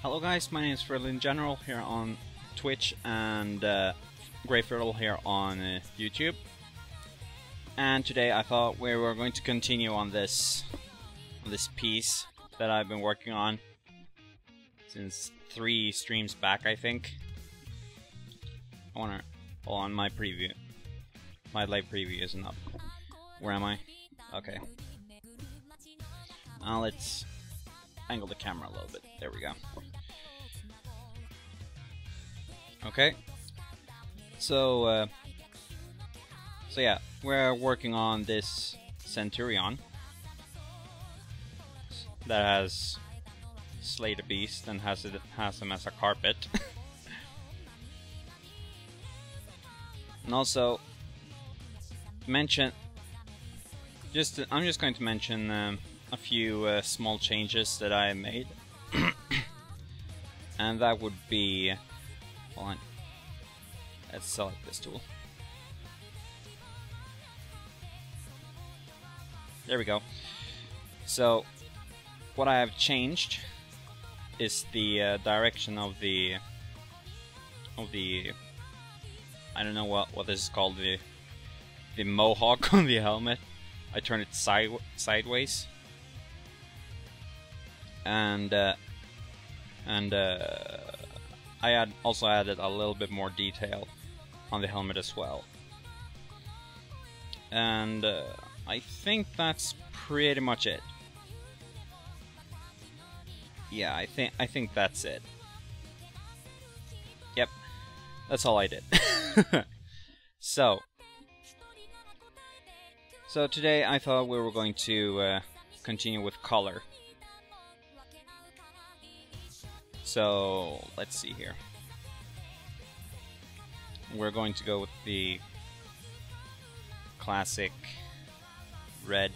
Hello guys, my name is Fridle in general here on Twitch and Grey Fridle here on YouTube. And today I thought we were going to continue on this piece that I've been working on since 3 streams back, I think. I wanna hold on, my live preview isn't up. Where am I? Okay. Now let's angle the camera a little bit. There we go. Okay. So yeah, we're working on this Centurion that has slayed a beast and has him as a carpet. And also I'm just going to mention a few small changes that I made. And that would be, hold on, let's select this tool. There we go. So what I have changed is the direction of the I don't know what this is called, the mohawk on the helmet. I turned it sideways, and I also added a little bit more detail on the helmet as well. And I think that's pretty much it. Yeah, I think that's it. Yep, that's all I did. So today I thought we were going to continue with color. So let's see here. We're going to go with the classic red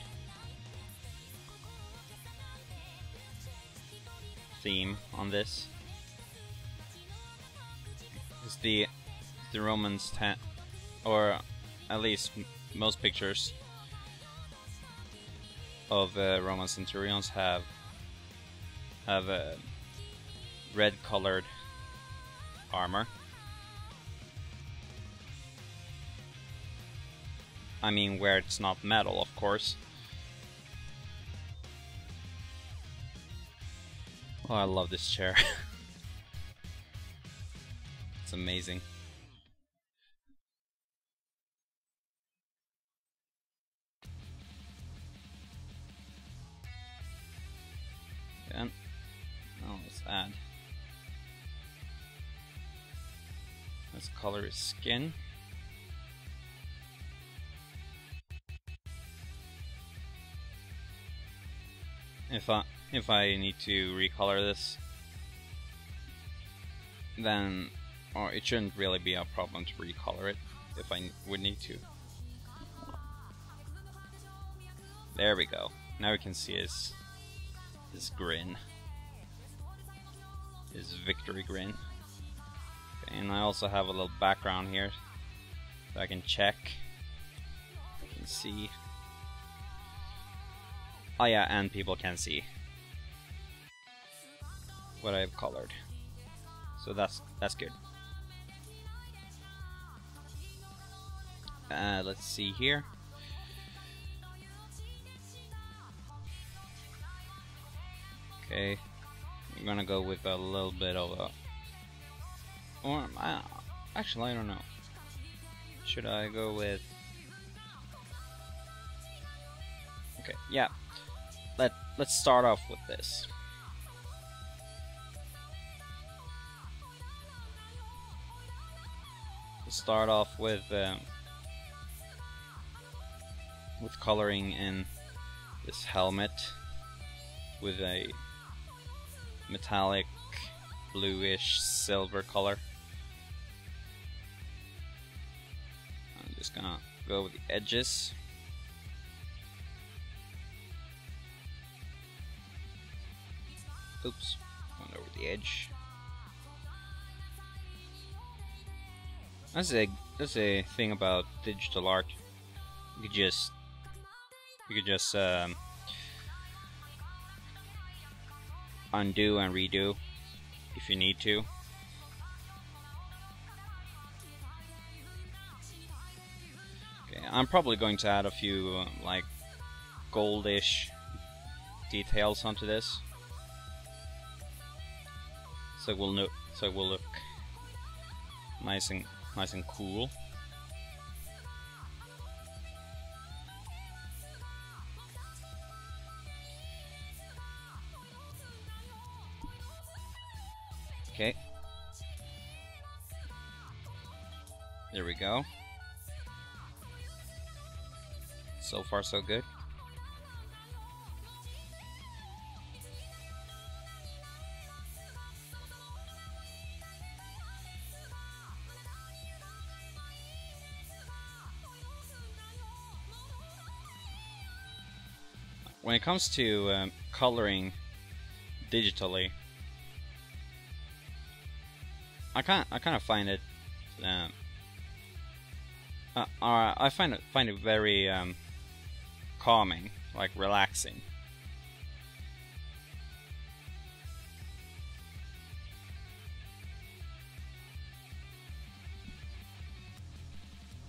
theme on this. It's the Romans or at least most pictures of Roman centurions have red colored armor. I mean, where it's not metal, of course. Oh, I love this chair. It's amazing. And now let's add. Let's color his skin. If I need to recolor this, then it shouldn't really be a problem to recolor it if I would need to. There we go. Now we can see his grin, his victory grin. Okay, and I also have a little background here so I can check. I can see. Oh yeah, and people can see what I've colored. So that's good. Let's see here. Okay, I'm gonna go with a little bit of a. Or actually, I don't know. Should I go with? Okay, yeah. Let's start off with this. Let's start off with coloring in this helmet with a metallic bluish silver color. I'm just gonna go with the edges. Oops, went over the edge. That's a thing about digital art. You could just undo and redo if you need to. Okay, I'm probably going to add a few like goldish details onto this, so it will look nice and cool. Okay. There we go. So far so good. When it comes to coloring digitally, I kind of find it I find it very calming, like relaxing.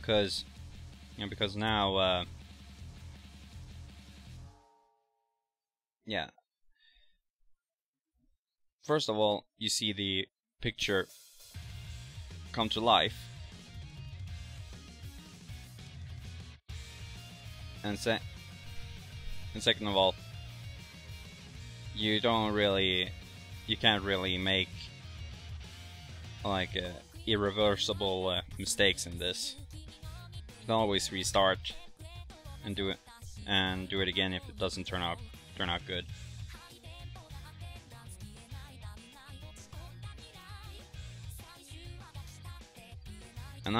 Because now yeah, first of all, you see the picture come to life, and second of all, you can't really make like irreversible mistakes in this. You can always restart and do it again if it doesn't turn out good. And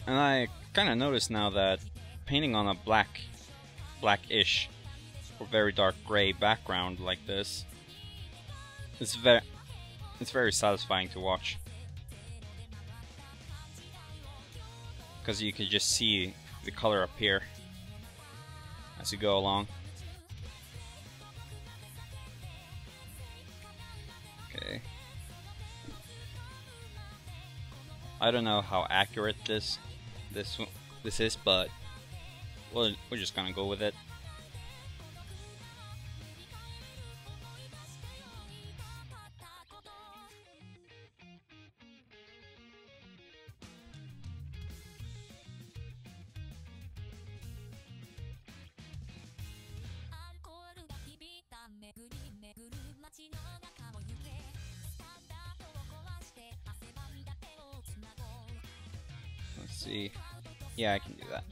I kind of noticed now that painting on a blackish or very dark gray background like this, it's very satisfying to watch, because you can just see the color appear as you go along. Okay. I don't know how accurate this is, but we're just gonna go with it. Let's see. Yeah, I can do that.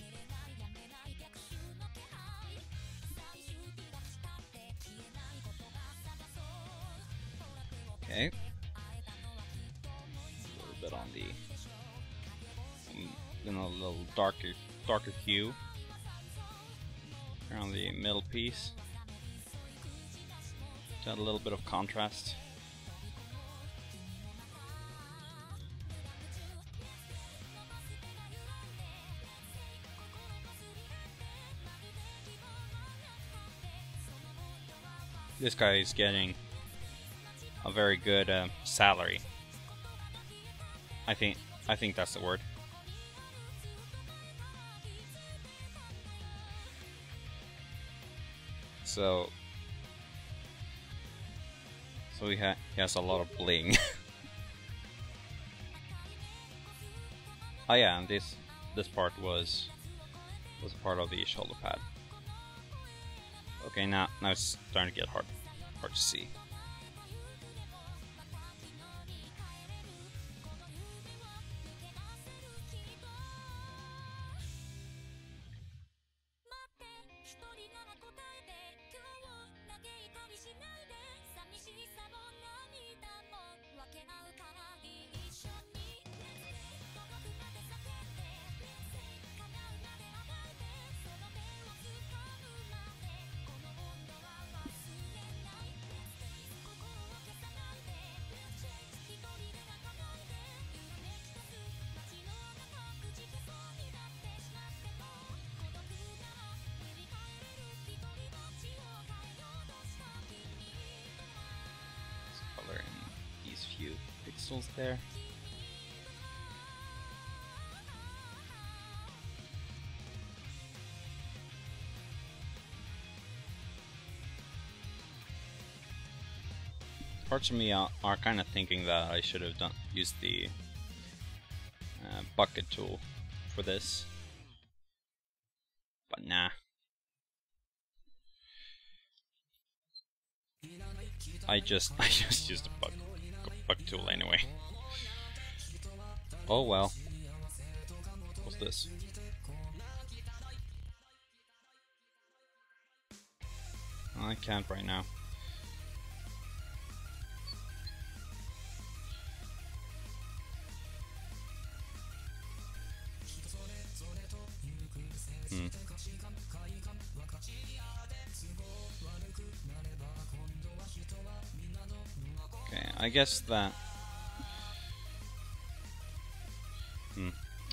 Okay. A little bit on a little darker hue around the middle piece to add a little bit of contrast. This guy is getting a very good salary. I think that's the word. So he has a lot of bling. Oh yeah, and this part was part of the shoulder pad. Okay, now it's starting to get hard to see. crystals there. Parts of me are kind of thinking that I should have used the bucket tool for this, but nah. I just used the bucket tool anyway. Oh well. What's this? I can't right now. Okay, I guess that...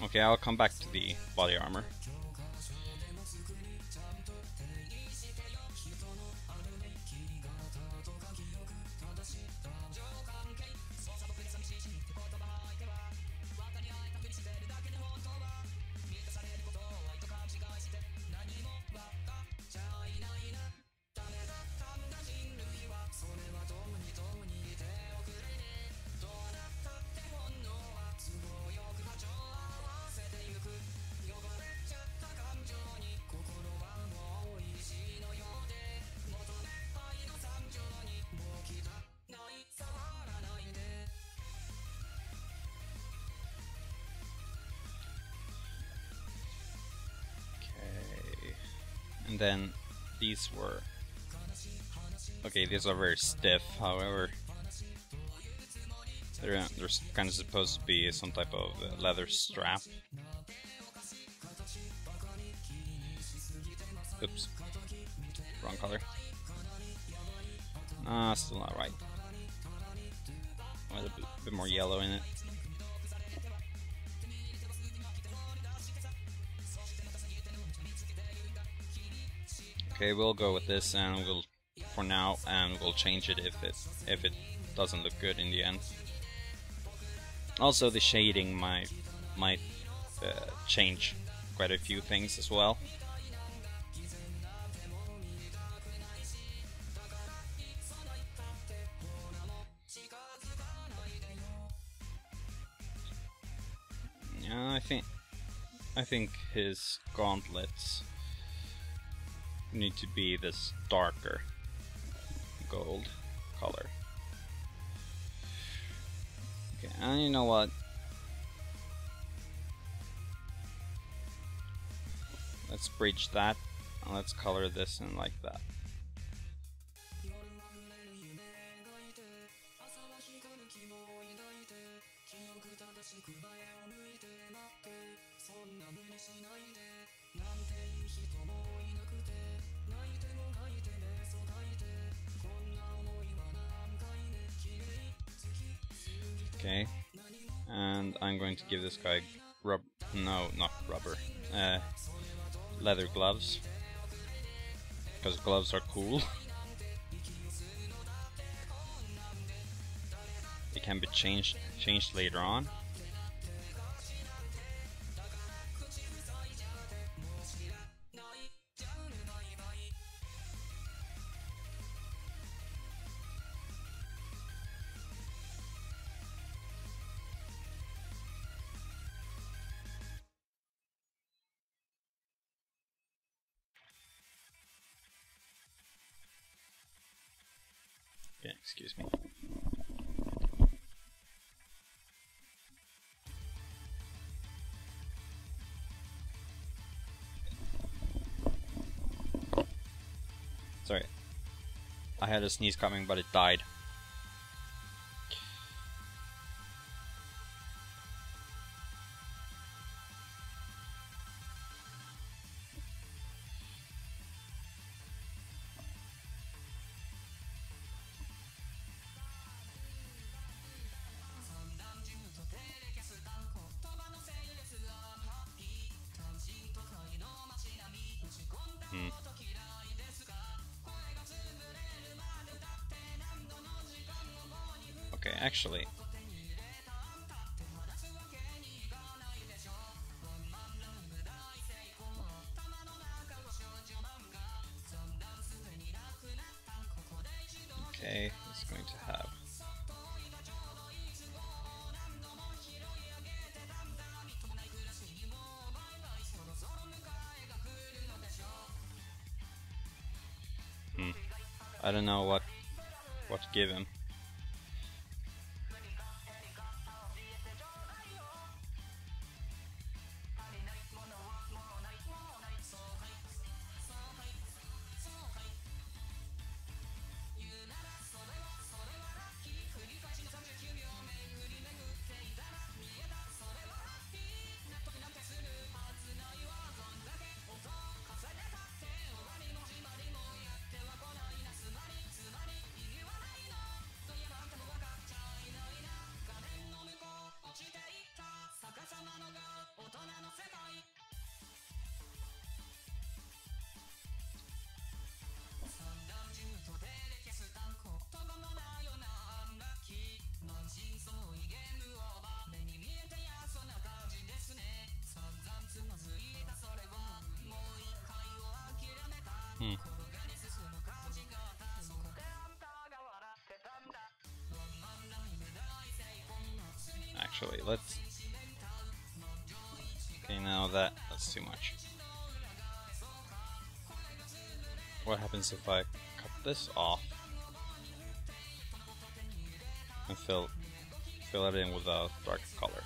Okay, I'll come back to the body armor. And then these were... Okay, these are very stiff, however... They're kind of supposed to be some type of leather strap. Oops. Wrong color. Still not right. A bit more yellow in it. Okay, we'll go with this, and we'll for now, and we'll change it if it doesn't look good in the end. Also, the shading might change quite a few things as well. Yeah, I think his gauntlets need to be this darker gold color. Okay, and you know what? Let's bridge that, and let's color this in like that. Okay, and I'm going to give this guy leather gloves, because gloves are cool. They can be changed later on. Yeah, excuse me. Sorry. I had a sneeze coming, but it died. Okay, actually, Okay, it's going to have. I don't know what to give him. Actually, let's. Okay, now that's too much. What happens if I cut this off and fill it in with a dark color?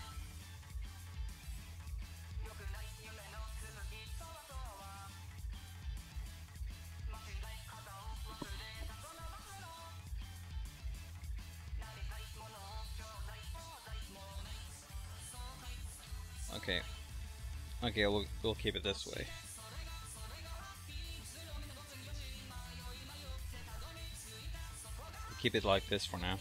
Okay, we'll keep it this way. We'll keep it like this for now.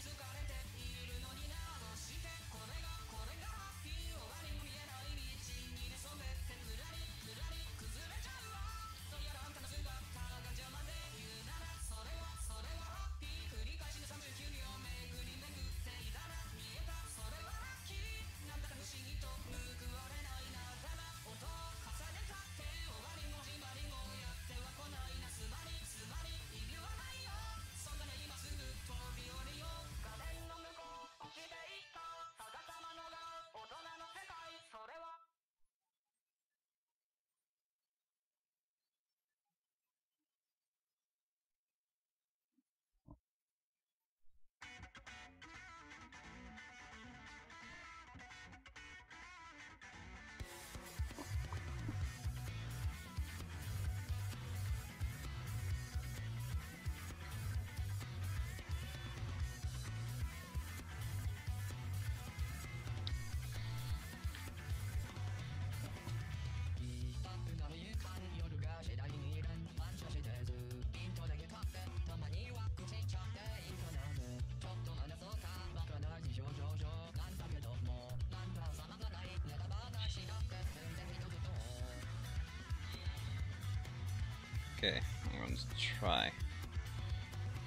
Okay, I'm going to try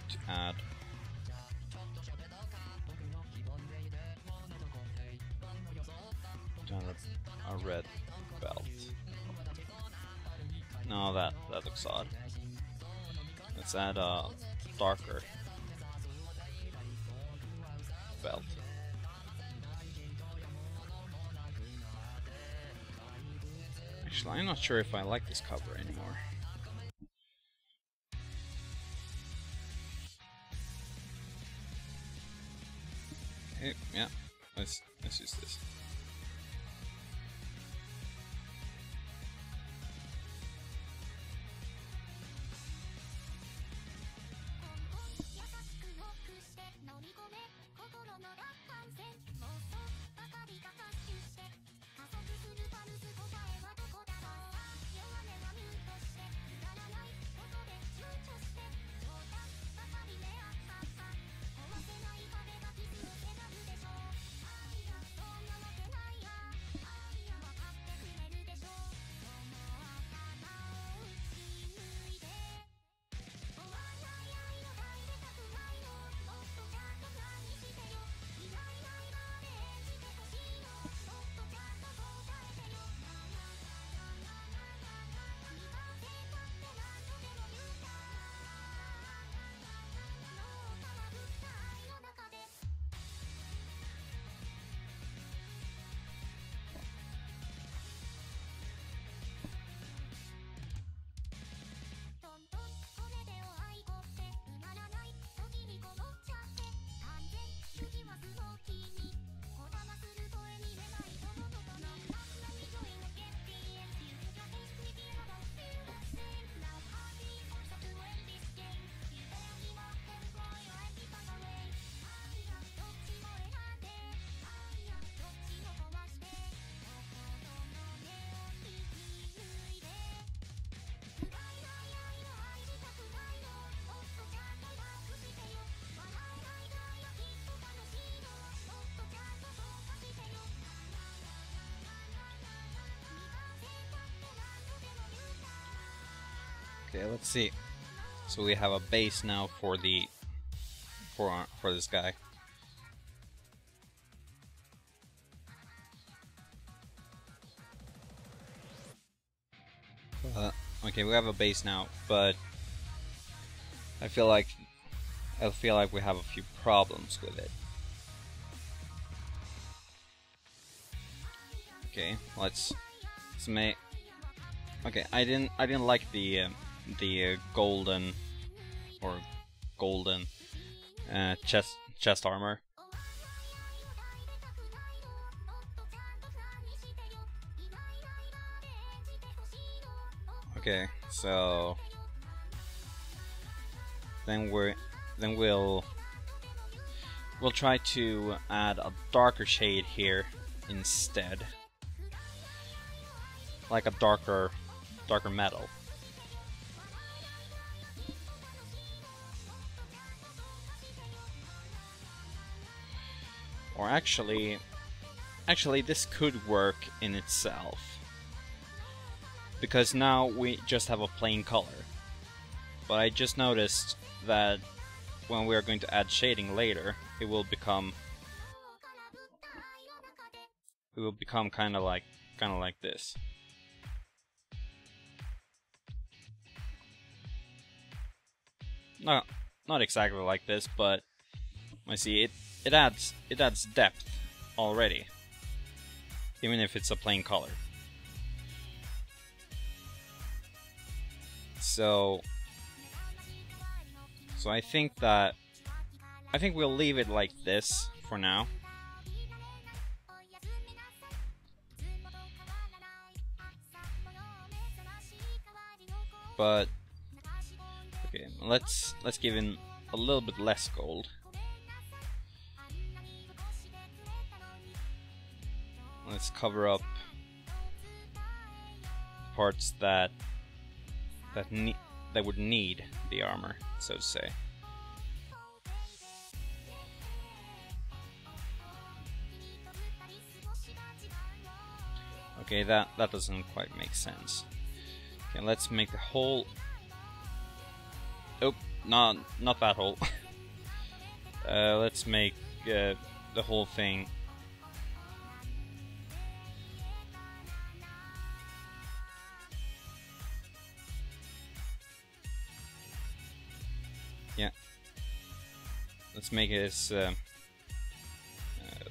to add a red belt. No, that looks odd. Let's add a darker belt. Actually, I'm not sure if I like this cover anymore. Okay, yeah, let's use this. Okay, let's see. So we have a base now for the for this guy. Okay, we have a base now, but I feel like we have a few problems with it. Okay, let's make. Okay, I didn't like the golden chest armor. Okay, so then we'll try to add a darker shade here instead, like a darker metal. Or actually this could work in itself, because now we just have a plain color. But I just noticed that when we are going to add shading later, it will become kind of like this. No, not exactly like this, but I see it adds depth already, even if it's a plain color. So I think we'll leave it like this for now. But okay, let's give in a little bit less gold. Let's cover up parts that would need the armor, so to say. Okay, that doesn't quite make sense. Okay, let's make the whole. Oh, not that hole. Let's make the whole thing. Yeah. Let's make it as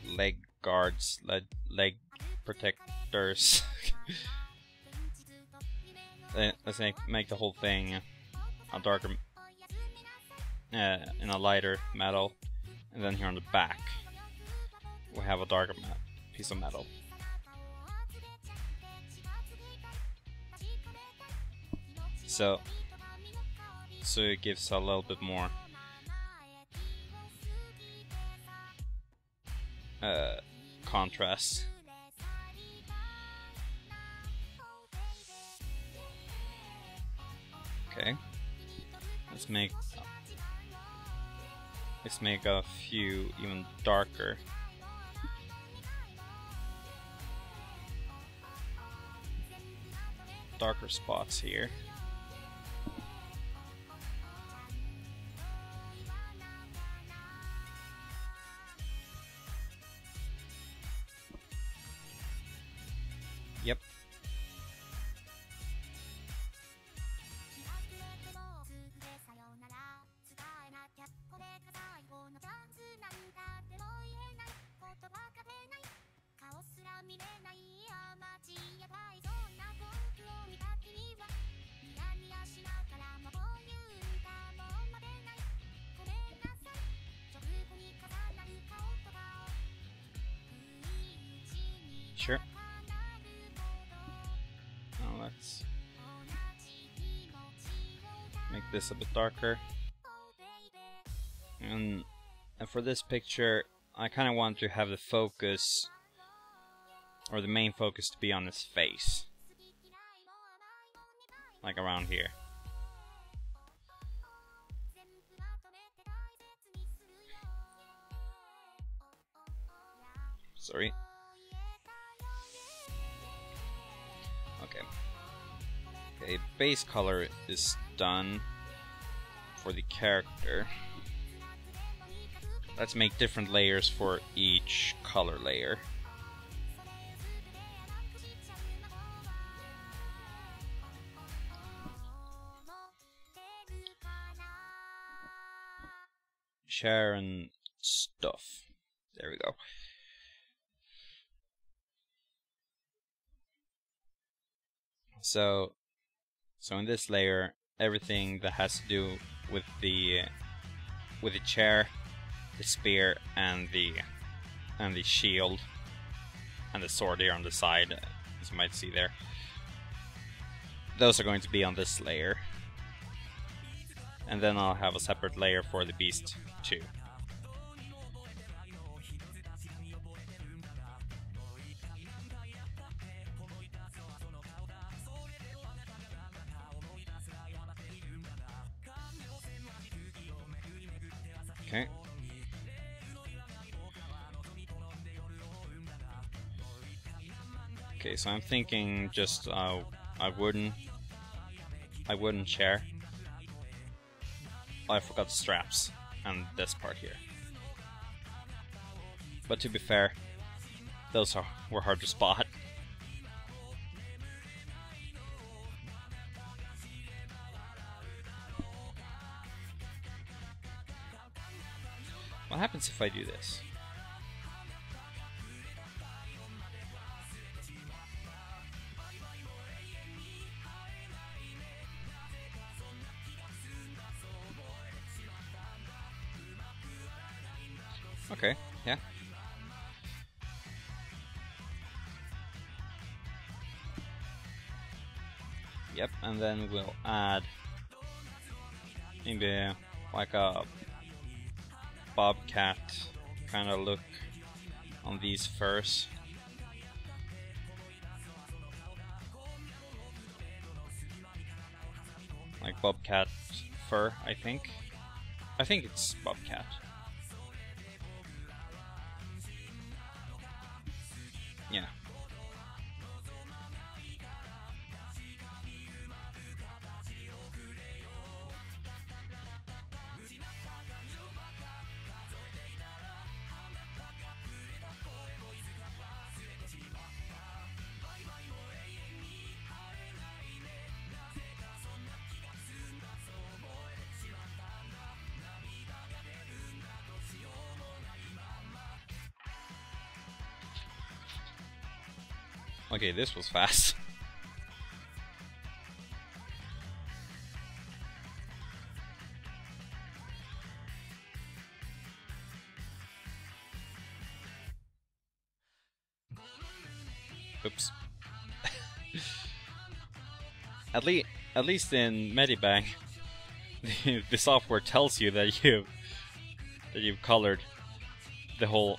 leg guards, leg protectors. Let's make the whole thing a darker, in a lighter metal, and then here on the back we have a darker piece of metal. So it gives a little bit more contrast. Okay, let's make a few even darker. Spots here. Yep. Sure. Now let's make this a bit darker. And for this picture, I kind of want to have the focus, or the main focus, to be on his face. Like around here. Sorry. Okay. Okay, base color is done for the character. Let's make different layers for each color layer. Share and stuff. There we go. So in this layer, everything that has to do with the chair, the spear, and the shield, and the sword here on the side, as you might see there, those are going to be on this layer. And then I'll have a separate layer for the beast too. Okay. Okay, so I'm thinking just a wooden chair. Oh, I forgot the straps and this part here. But to be fair, those were hard to spot. What happens if I do this? Okay, yeah. Yep, and then we'll add maybe like a bobcat kind of look on these furs. Like bobcat fur, I think. I think it's bobcat. Yeah. Okay, this was fast. Oops. At least in Medibang, the software tells you that you've colored the whole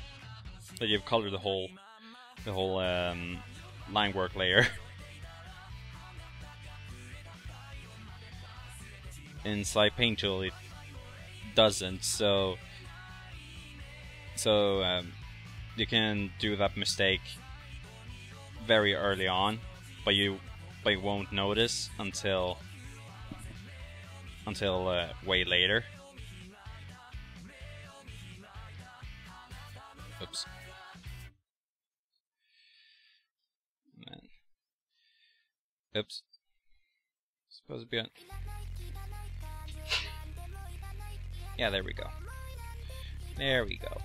line work layer. In Slide Paint Tool it doesn't, so you can do that mistake very early on, but you won't notice until way later. Oops. Man. Oops. Supposed to be on. Yeah, there we go. There we go.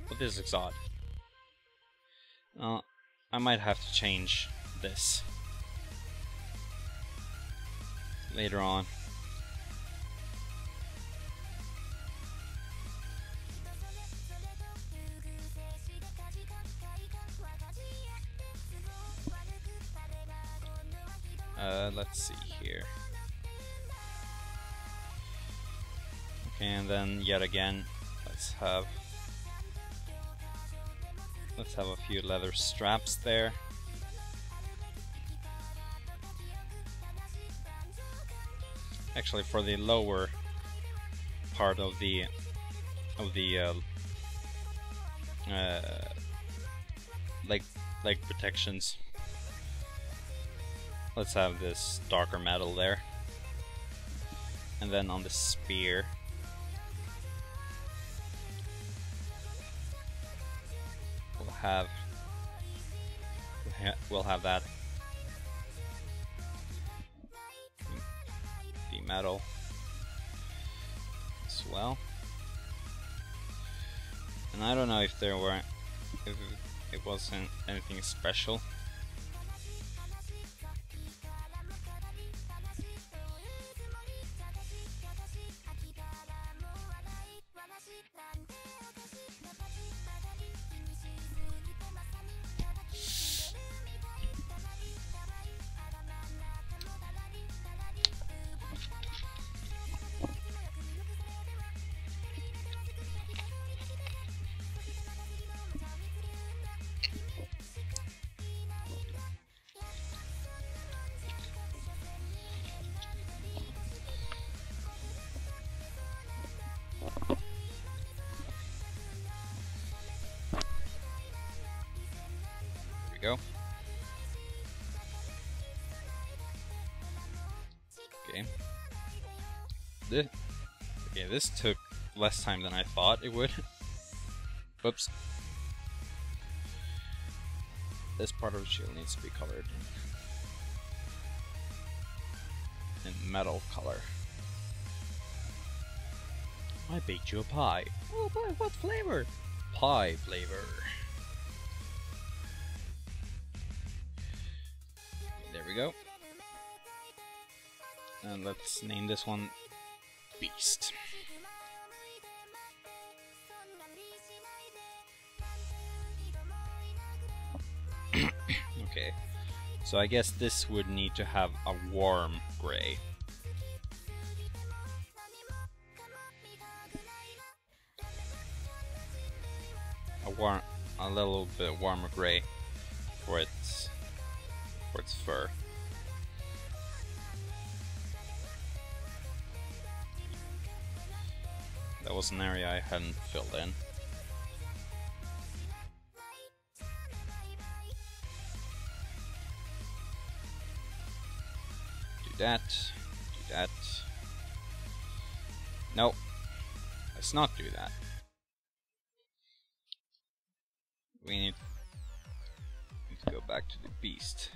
But this looks odd. I might have to change this later on. Let's see here. Okay, and then yet again, let's have a few leather straps there. Actually, for the lower part of the leg protections, let's have this darker metal there. And then on the spear, we'll have that the metal as well. And I don't know if it wasn't anything special. Go. Okay. This took less time than I thought it would. Whoops. This part of the shield needs to be colored in metal color. I baked you a pie. Oh boy, what flavor? Pie flavor. There we go. And let's name this one Beast. Okay, so I guess this would need to have a warm gray. A little bit warmer gray for its fur. That was an area I hadn't filled in. Do that. Do that. Nope. Let's not do that. We need to go back to the beast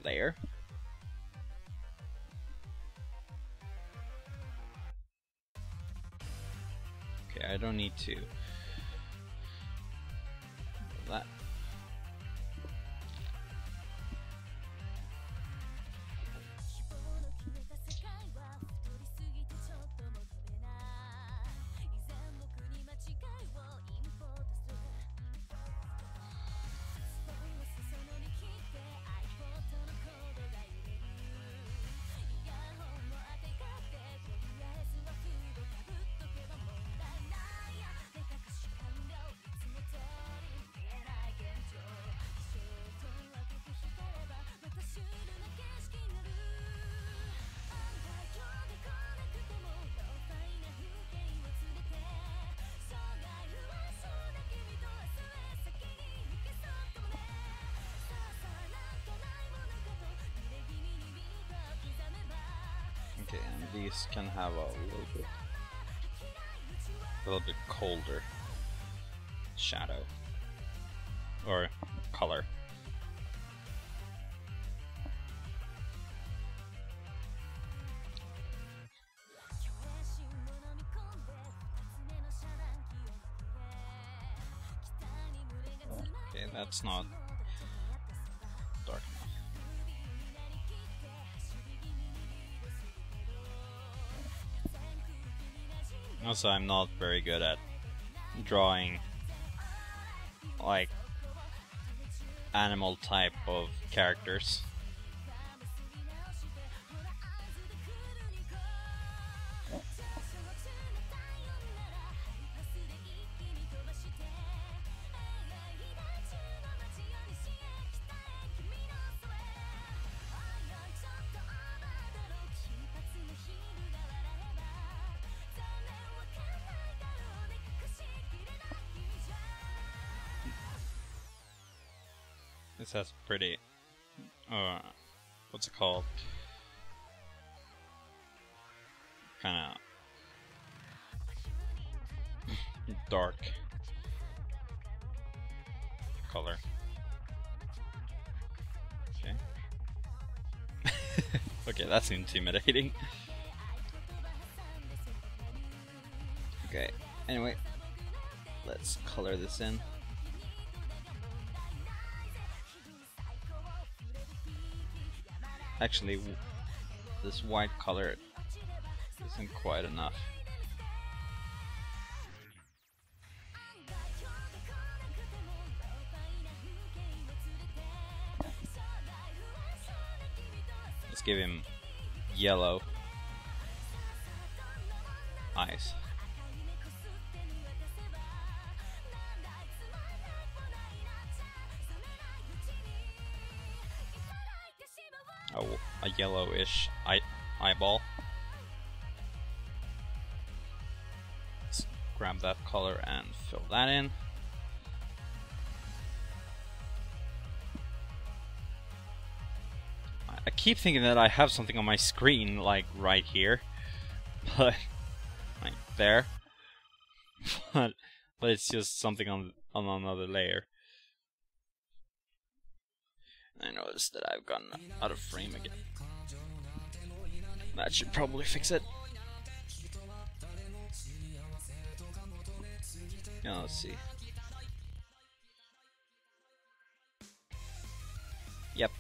layer. Okay, I don't need to do that. Okay, and these can have a little bit colder shadow or color. Okay, that's not dark enough. Also, I'm not very good at drawing like animal type of characters. This has pretty what's it called? Kind of dark color. Okay. Okay, that's intimidating. Okay, anyway, let's color this in. Actually, this white color isn't quite enough. Let's give him yellow eyes. Oh, a yellowish eyeball. Let's grab that color and fill that in. I keep thinking that I have something on my screen, like right here, but like there. but it's just something on another layer. I noticed that I've gotten out of frame again. That should probably fix it. Now let's see. Yep,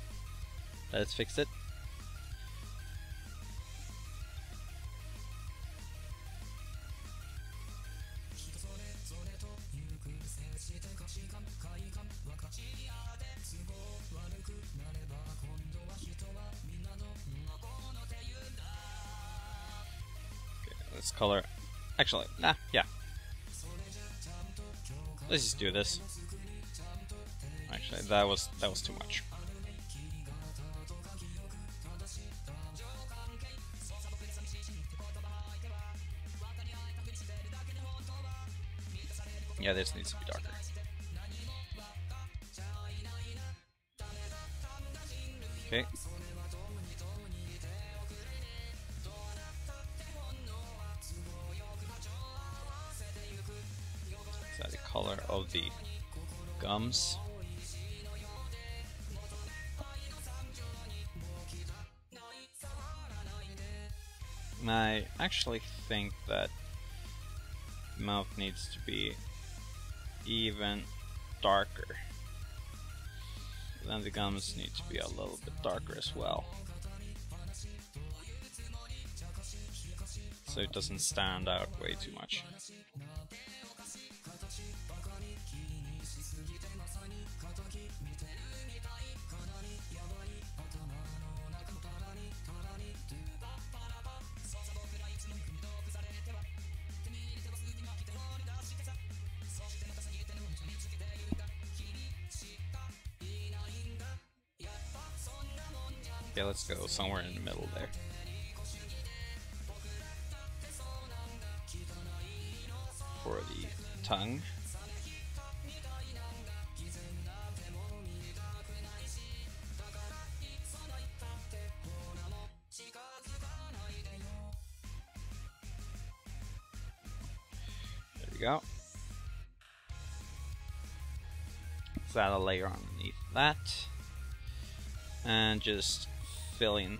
let's fix it. Let's color. Actually, nah, yeah. Let's just do this. Actually, that was too much. Yeah, this needs to be darker. Okay. Is that the color of the gums? And I actually think that mouth needs to be even darker. Then the gums need to be a little bit darker as well, so it doesn't stand out way too much. Okay, let's go somewhere in the middle there. For the tongue. There we go. Let's add a layer underneath that. And just fill in.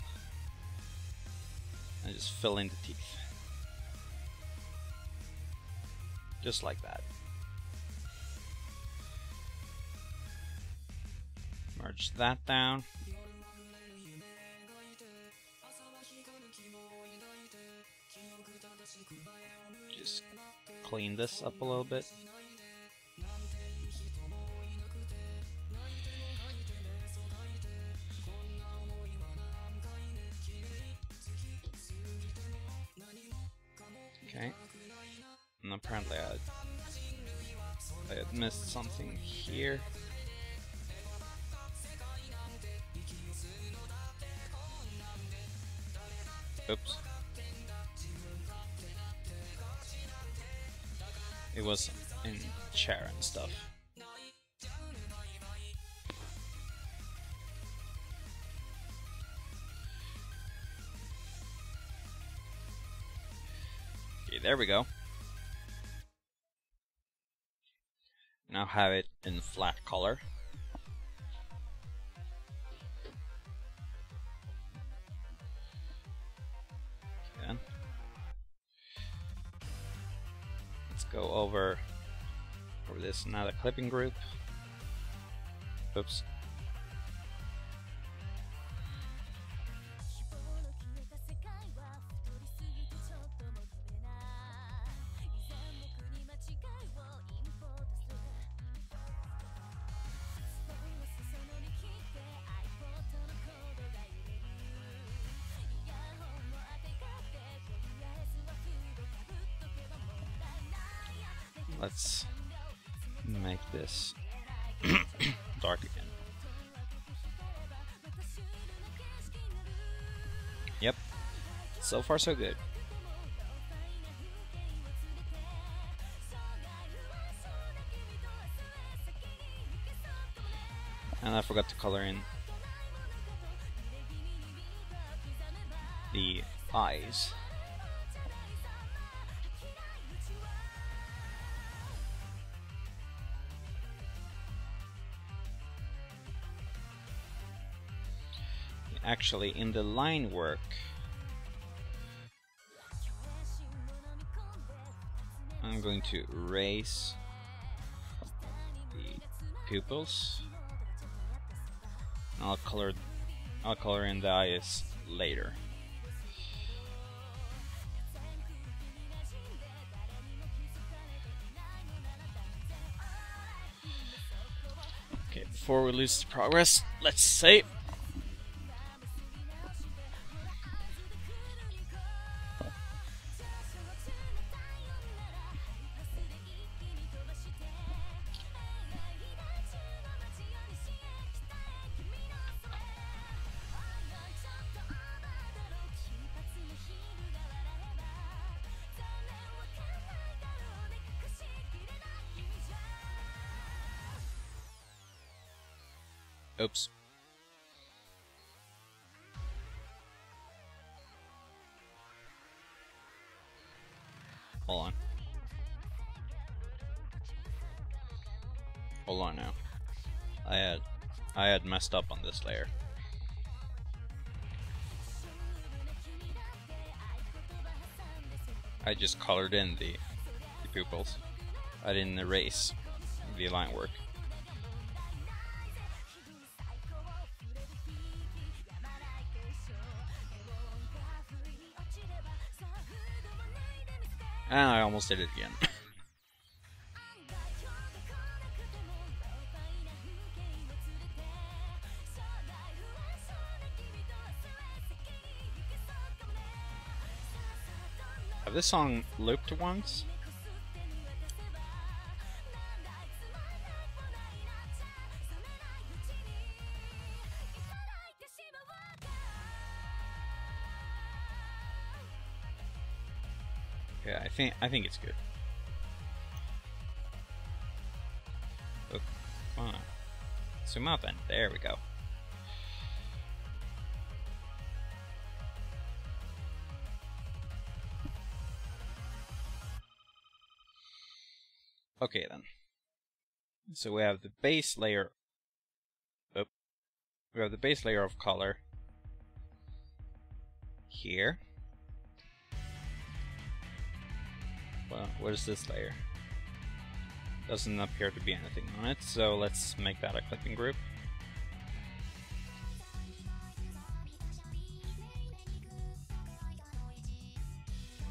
And just fill in the teeth. Just like that. Merge that down. Just clean this up a little bit. Okay, and apparently I had missed something here. Oops. It was in chair and stuff. there we go. Now have it in flat color. Again. Let's go over this another clipping group. Oops. Let's make this dark again. Yep, so far so good. And I forgot to color in the eyes. Actually, in the line work, I'm going to erase the pupils. I'll color in the eyes later. Okay, before we lose the progress, let's save. Oops. Hold on. Hold on now. I had messed up on this layer. I just colored in the pupils. I didn't erase the line work. And I almost did it again. Have this song looped once? Yeah, I think it's good. Oh, come on. Zoom out then. There we go. Okay then. So we have the base layer. Oh, we have the base layer of color here. Well, what is this layer? Doesn't appear to be anything on it, so let's make that a clipping group.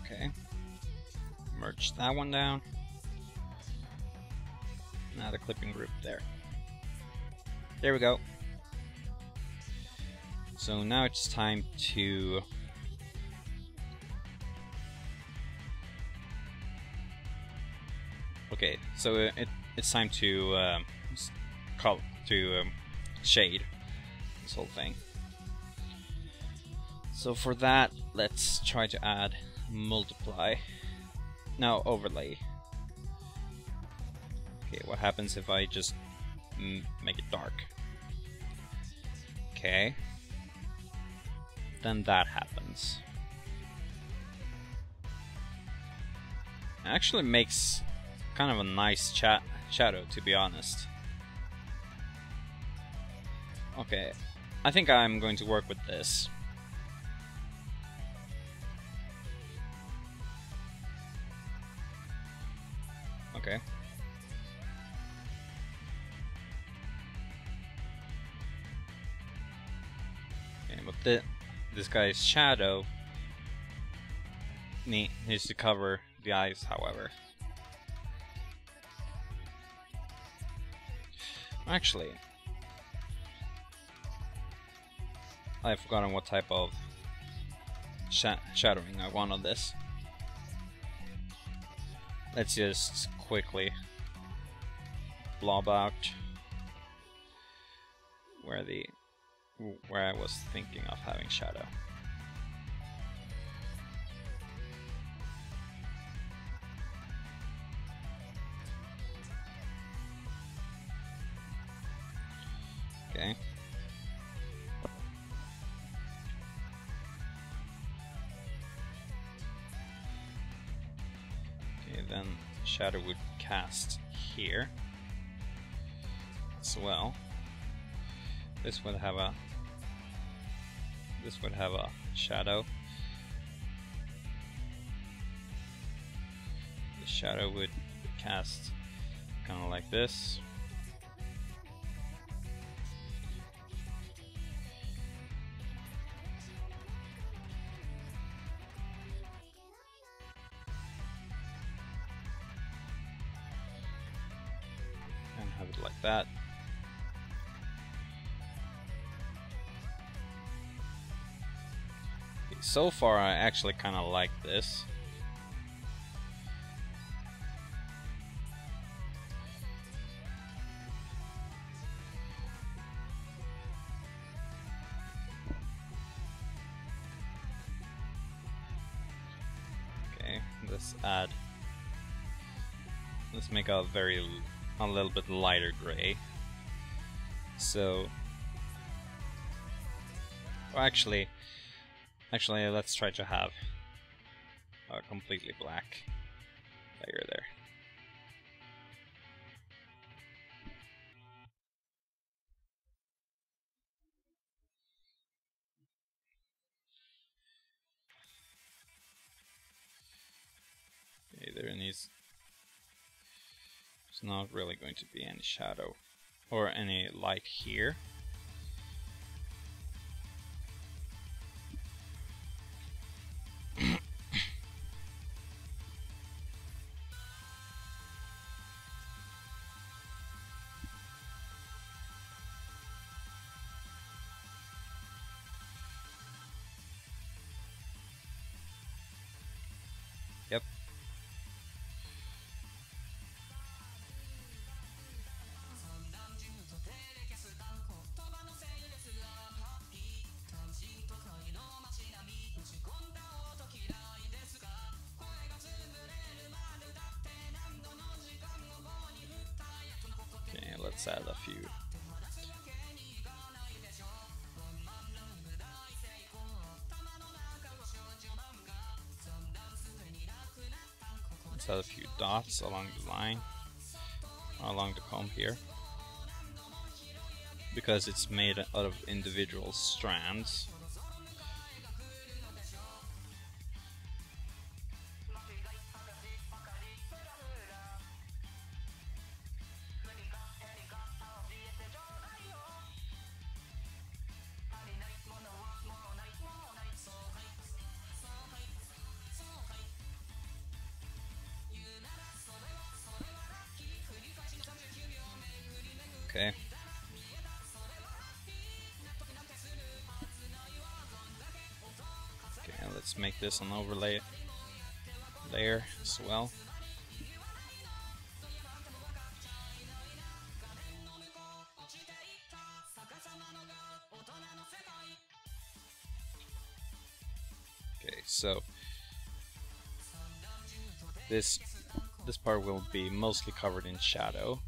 Okay. Merge that one down. Now the clipping group there. There we go. So now it's time to okay, so it's time to shade this whole thing. So for that, let's try to add multiply. No, overlay. Okay, what happens if I just make it dark? Okay. Then that happens. actually makes kind of a nice shadow, to be honest. Okay, I think I'm going to work with this. Okay. Okay, but this guy's shadow needs to cover the eyes, however. Actually, I've forgotten what type of shadowing I want on this. Let's just quickly blob out where I was thinking of having shadow. Okay. Okay, then shadow would cast here as well. This would have a shadow. The shadow would cast kind of like this. And have it like that. So far, I actually kind of like this. Okay, let's make a little bit lighter gray. So, well, actually, let's try to have a completely black layer there. Okay, there's not really going to be any shadow or any light here. Yep. Okay, let's add a few. Let's add a few dots along the line, along the comb here, because it's made out of individual strands. Okay. Okay, let's make this an overlay layer as well. Okay, so this part will be mostly covered in shadow.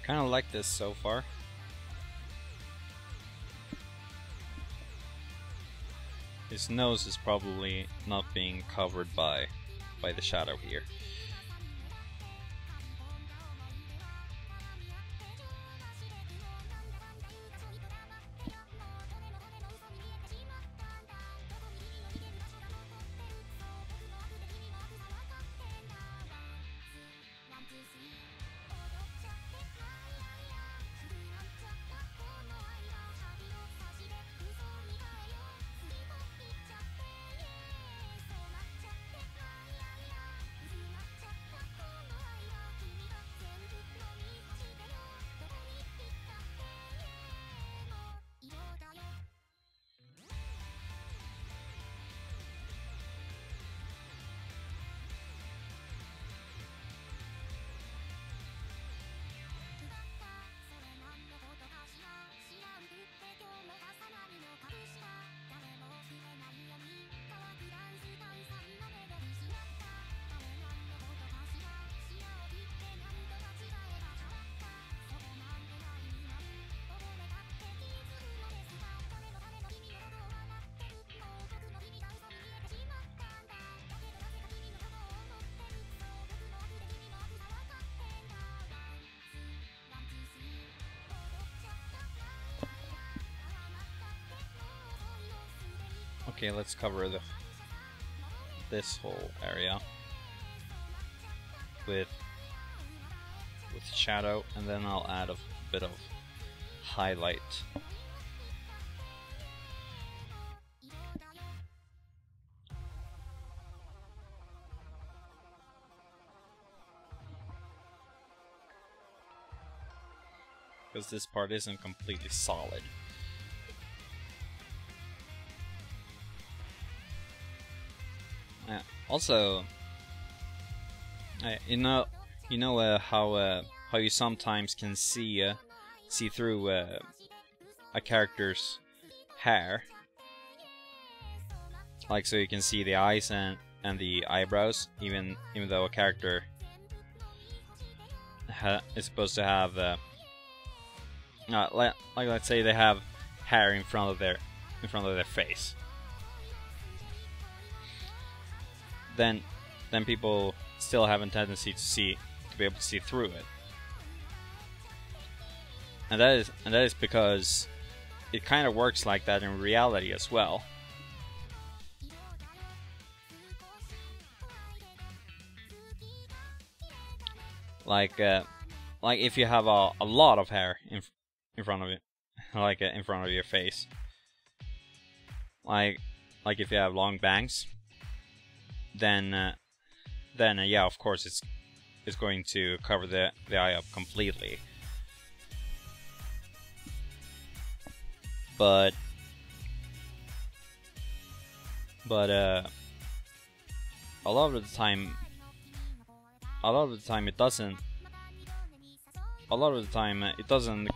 kind of like this so far. His nose is probably not being covered by the shadow here. Okay, let's cover this whole area with shadow, and then I'll add a bit of highlight. Because this part isn't completely solid. Also, you know how you sometimes can see through a character's hair, like so you can see the eyes and the eyebrows, even though a character is supposed to have like let's say they have hair in front of their face. Then people still have a tendency to be able to see through it, and that is because it kind of works like that in reality as well. Like if you have a lot of hair in front of you, like in front of your face, like if you have long bangs. Then yeah, of course it's going to cover the eye up completely. But a lot of the time it doesn't. A lot of the time it doesn't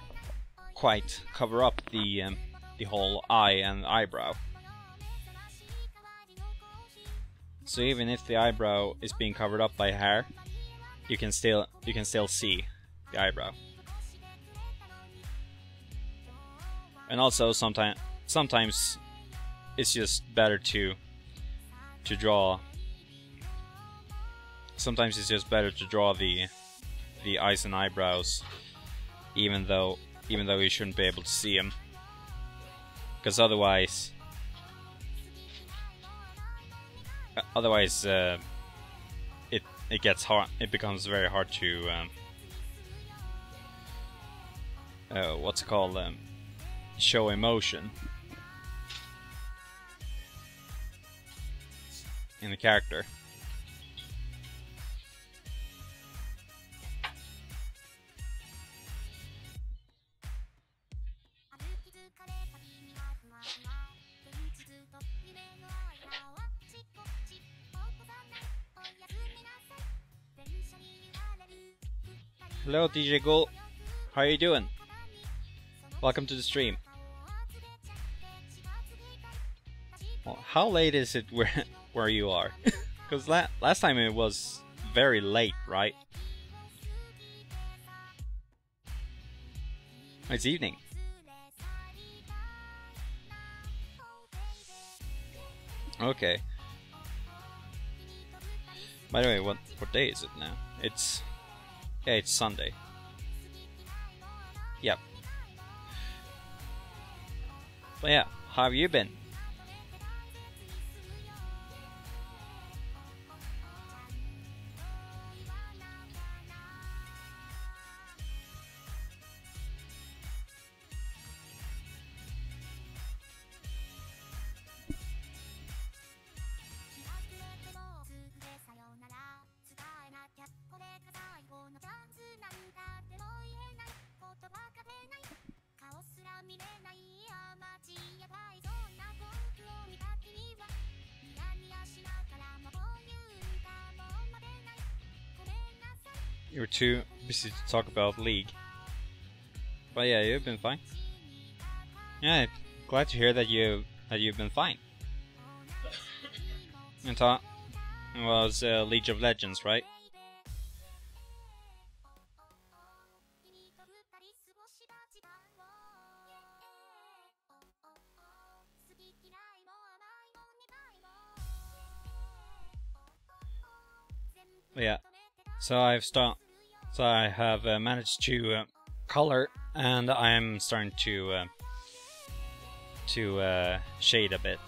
quite cover up the whole eye and eyebrow. So even if the eyebrow is being covered up by hair, you can still see the eyebrow. And also sometimes it's just better to draw. Sometimes it's just better to draw the eyes and eyebrows, even though you shouldn't be able to see them, because otherwise it gets hard. It becomes very hard to what's it called, show emotion in the character. Hello DJ Ghoul, how are you doing? Welcome to the stream. Well, how late is it where you are? Because last time it was very late, right? It's evening. Okay. By the way, what day is it now? It's Sunday. Yep. But yeah, how have you been? You were too busy to talk about League. But yeah, you've been fine. Yeah, glad to hear that you've been fine. And thought it was League of Legends, right? But yeah, so I have managed to color, and I'm starting to shade a bit.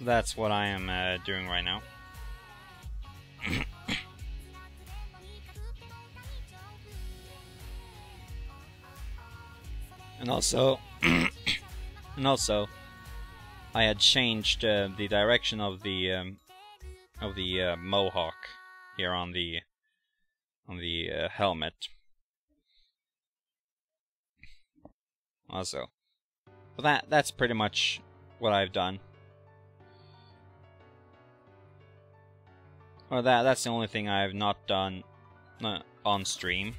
That's what I am doing right now. And also, I had changed the direction of the mohawk here on the helmet. Also, but that's pretty much what I've done. Or that's the only thing I've not done on stream.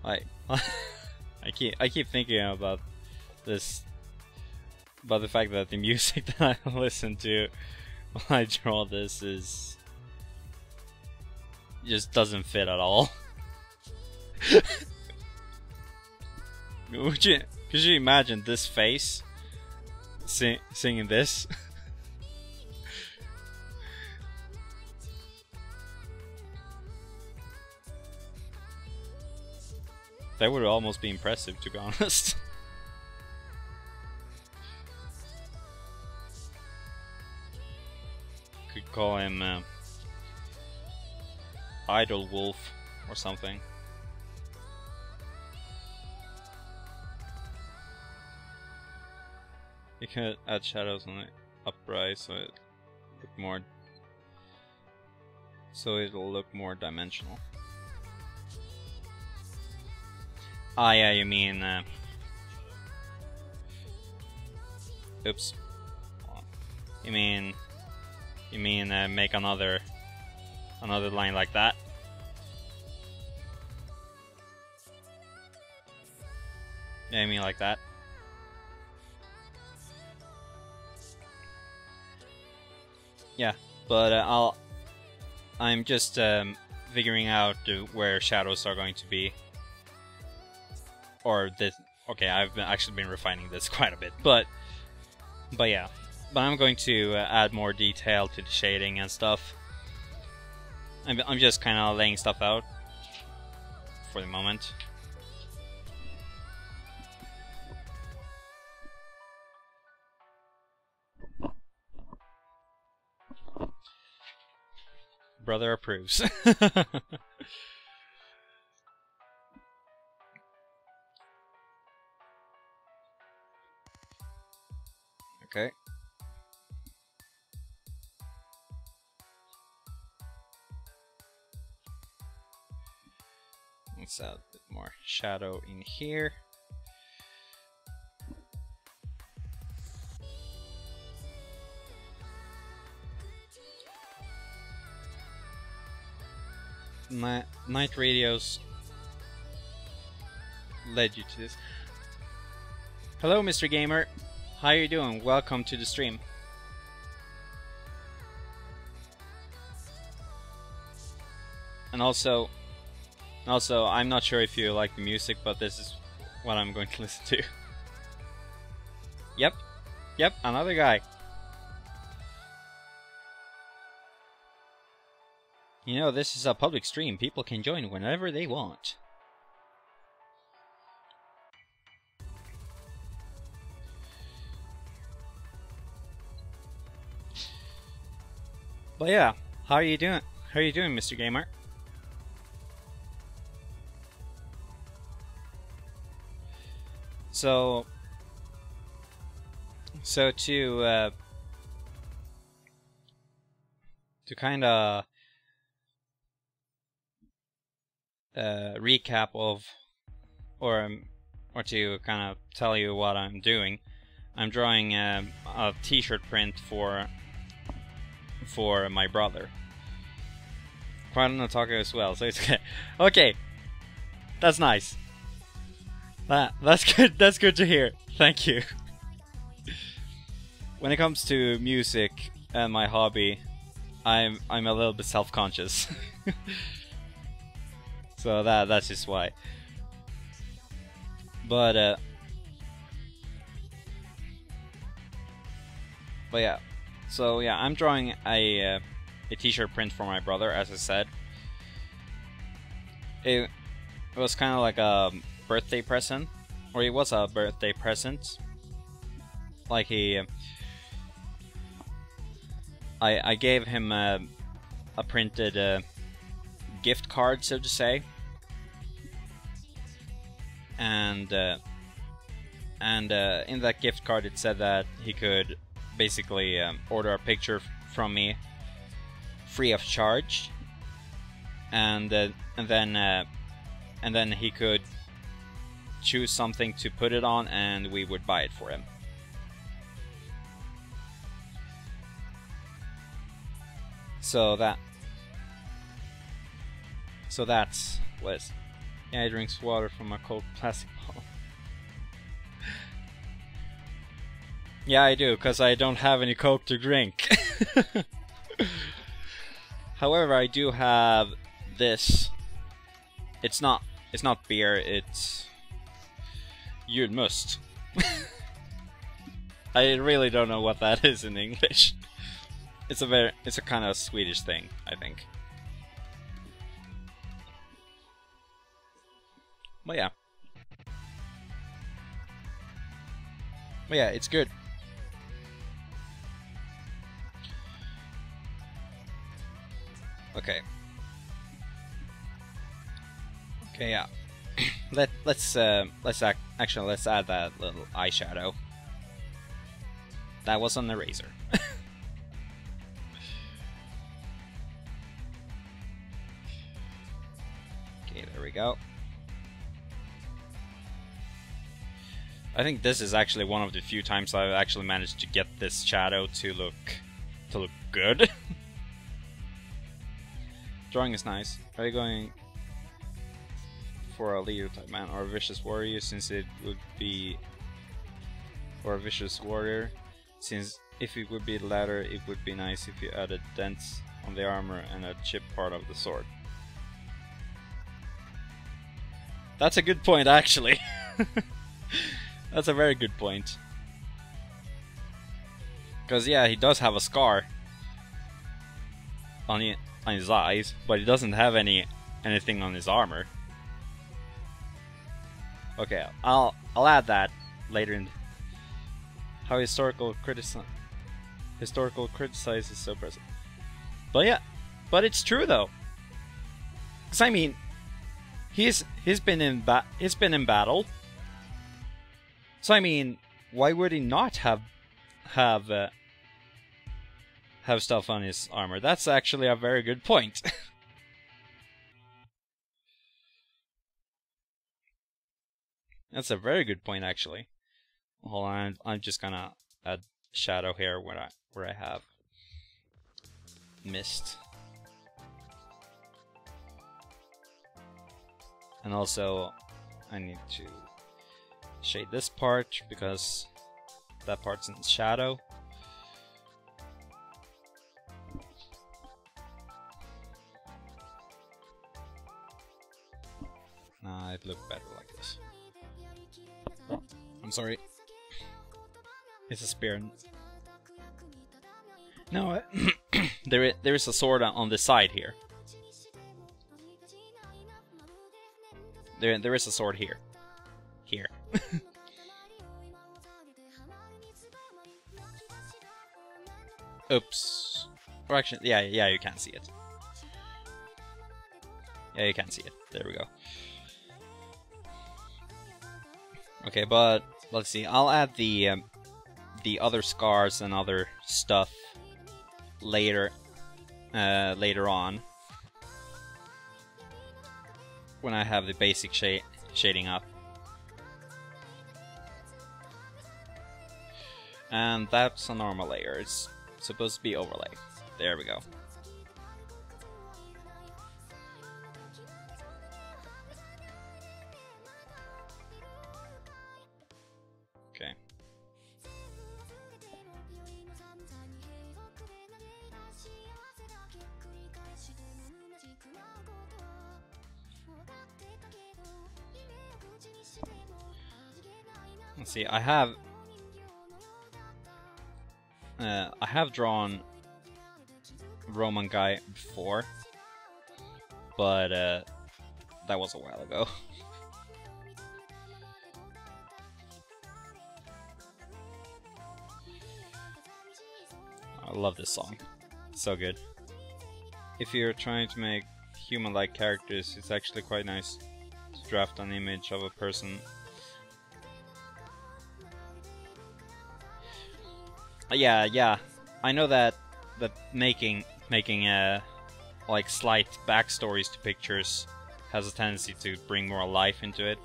I keep thinking about this, about the fact that the music that I listen to when I draw this just doesn't fit at all. Could you imagine this face singing this? That would almost be impressive, to be honest. Could call him Idol Wolf or something. You can add shadows on the uprise so it'll look more dimensional. Ah, yeah, you mean oops. You mean make another line like that? Yeah, I mean like that. Yeah, but I'm just figuring out where shadows are going to be. Or this. Okay, I've actually been refining this quite a bit, but yeah. But I'm going to add more detail to the shading and stuff. I'm just kind of laying stuff out for the moment. Brother approves. Okay. Let's add a bit more shadow in here. Night radios led you to this. Hello, Mr. Gamer. How are you doing? Welcome to the stream. And also, I'm not sure if you like the music, but this is what I'm going to listen to. Yep, another guy. You know, this is a public stream. People can join whenever they want. But yeah, how are you doing? How are you doing, Mr. Gamer? So to kind of recap of, or to kind of tell you what I'm doing, I'm drawing a t-shirt print for my brother. Quite an otaku as well, so it's okay. That's nice. That's good. That's good to hear. Thank you. When it comes to music and my hobby, I'm a little bit self-conscious. So that's just why. But yeah. So yeah, I'm drawing a t-shirt print for my brother, as I said. It was kind of like a birthday present, or it was a birthday present. Like I gave him a printed gift card, so to say, and in that gift card it said that he could basically order a picture from me free of charge, and then he could choose something to put it on, and we would buy it for him. So that's what. Yeah, he drinks water from a cold plastic bottle. Yeah, I do, because I don't have any Coke to drink. However, I do have this. It's not beer, it's julmust. I really don't know what that is in English. It's a kind of Swedish thing, I think. But yeah. But yeah, it's good. Okay. Okay, yeah. Let's add that little eyeshadow. That was on the razor. Okay, there we go. I think this is actually one of the few times I've actually managed to get this shadow to look good. Drawing is nice. Are you going for a leader type man or a vicious warrior, since it would be, or a vicious warrior, since if it would be the latter, it would be nice if you added dents on the armor and a chip part of the sword. That's a good point, actually. That's a very good point. Because yeah, he does have a scar on his eyes, but he doesn't have anything on his armor. Okay, I'll add that later in. How historical criticize is so present. But yeah, but it's true though. Cause I mean, he's been in battle. So I mean, why would he not have stuff on his armor? That's actually a very good point. That's a very good point, actually. Hold on, I'm just gonna add shadow here where I have mist, and also I need to shade this part because that part's in shadow. It looked better like this. I'm sorry. It's a spear. No, there is a sword on the side here. There is a sword here. Here. Oops. Or actually, yeah, you can see it. Yeah, you can see it. There we go. Okay, but let's see. I'll add the other scars and other stuff later on when I have the basic shading up. And that's a normal layer. It's supposed to be overlay. There we go. Okay. Let's see, I have drawn Roman guy before, but that was a while ago. I love this song. It's so good. If you're trying to make human-like characters, it's actually quite nice to draft an image of a person. Yeah. I know that making like slight backstories to pictures has a tendency to bring more life into it.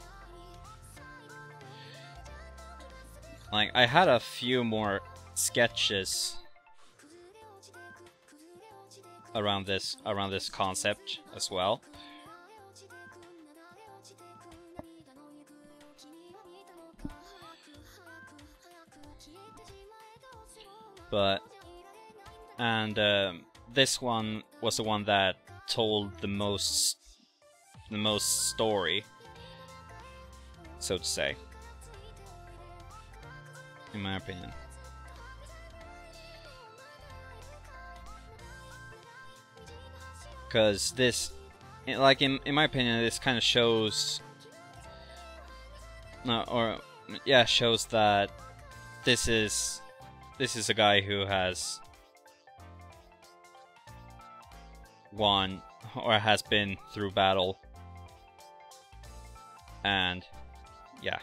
Like, I had a few more sketches around this concept as well. This one was the one that told the most story, so to say, in my opinion. Because this, like in my opinion, this kind of shows, shows that this is a guy who has won or has been through battle, and yeah.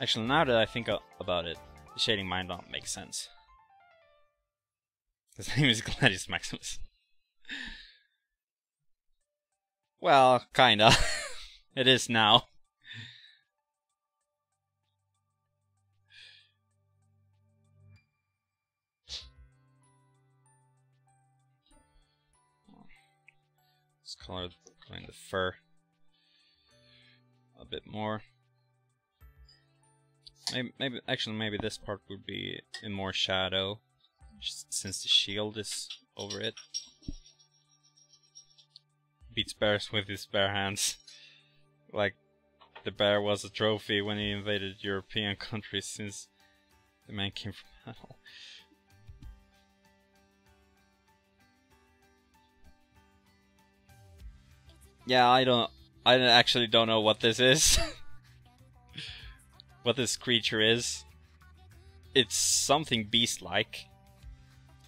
Actually, now that I think about it, the shading might not make sense. His name is Gladius Maximus. Well, kinda. It is now. Let's color the fur a bit more. Maybe this part would be in more shadow, since the shield is over it. Beats bears with his bare hands. Like the bear was a trophy when he invaded European countries, since the man came from battle. Yeah, I actually don't know what this is. What this creature is. It's something beast-like.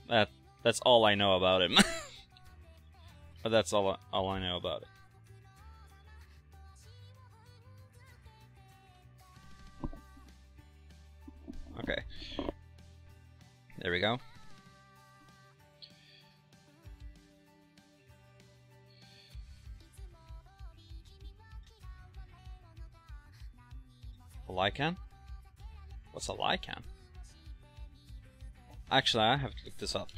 That's all I know about him. But that's all I know about it. Okay. There we go. A lichen? What's a lichen? Actually, I have to look this up.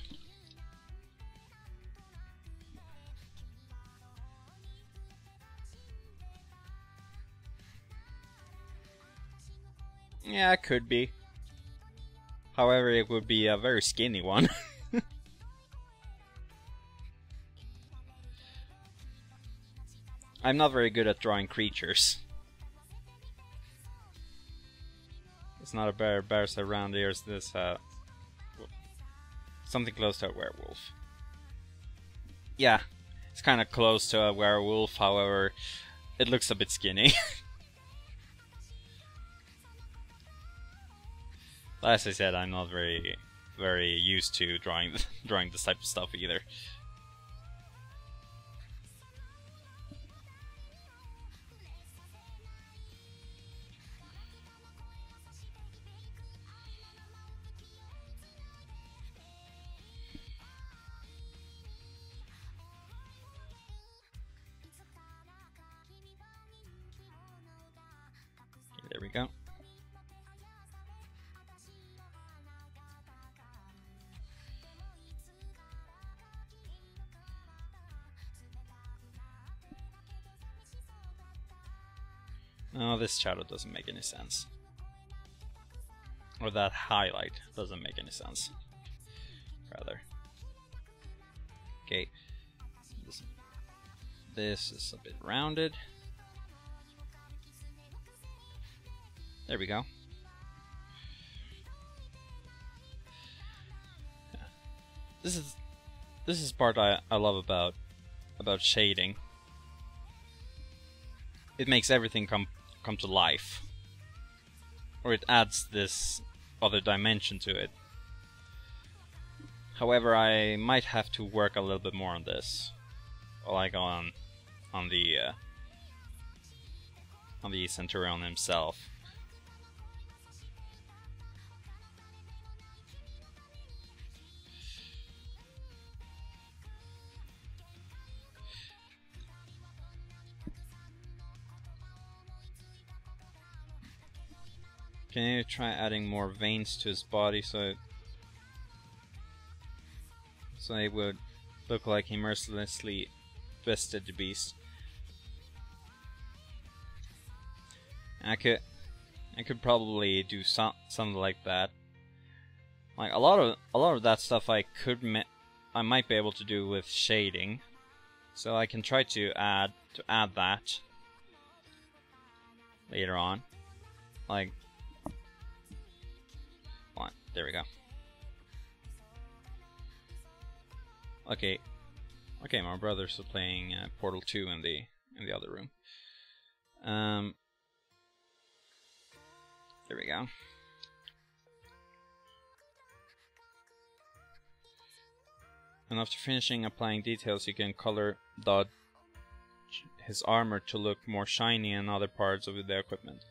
Yeah, it could be. However, it would be a very skinny one. I'm not very good at drawing creatures. It's not a bear. Bears around here. Is this something close to a werewolf? Yeah, it's kind of close to a werewolf. However, it looks a bit skinny. As I said, I'm not very used to drawing this type of stuff either. Okay, there we go. Oh, this shadow doesn't make any sense. Or that highlight doesn't make any sense. Rather. Okay. This is a bit rounded. There we go. Yeah. This is part I love about shading. It makes everything come to life, or it adds this other dimension to it. However, I might have to work a little bit more on this, like on the Centurion himself. Can you try adding more veins to his body so it would look like he mercilessly twisted the beast? I could probably do something like that. Like a lot of that stuff I might be able to do with shading, so I can try to add that later on. Like. There we go. Okay, my brothers are playing Portal 2 in the other room. There we go. And after finishing applying details, you can color dodge his armor to look more shiny and other parts of the equipment.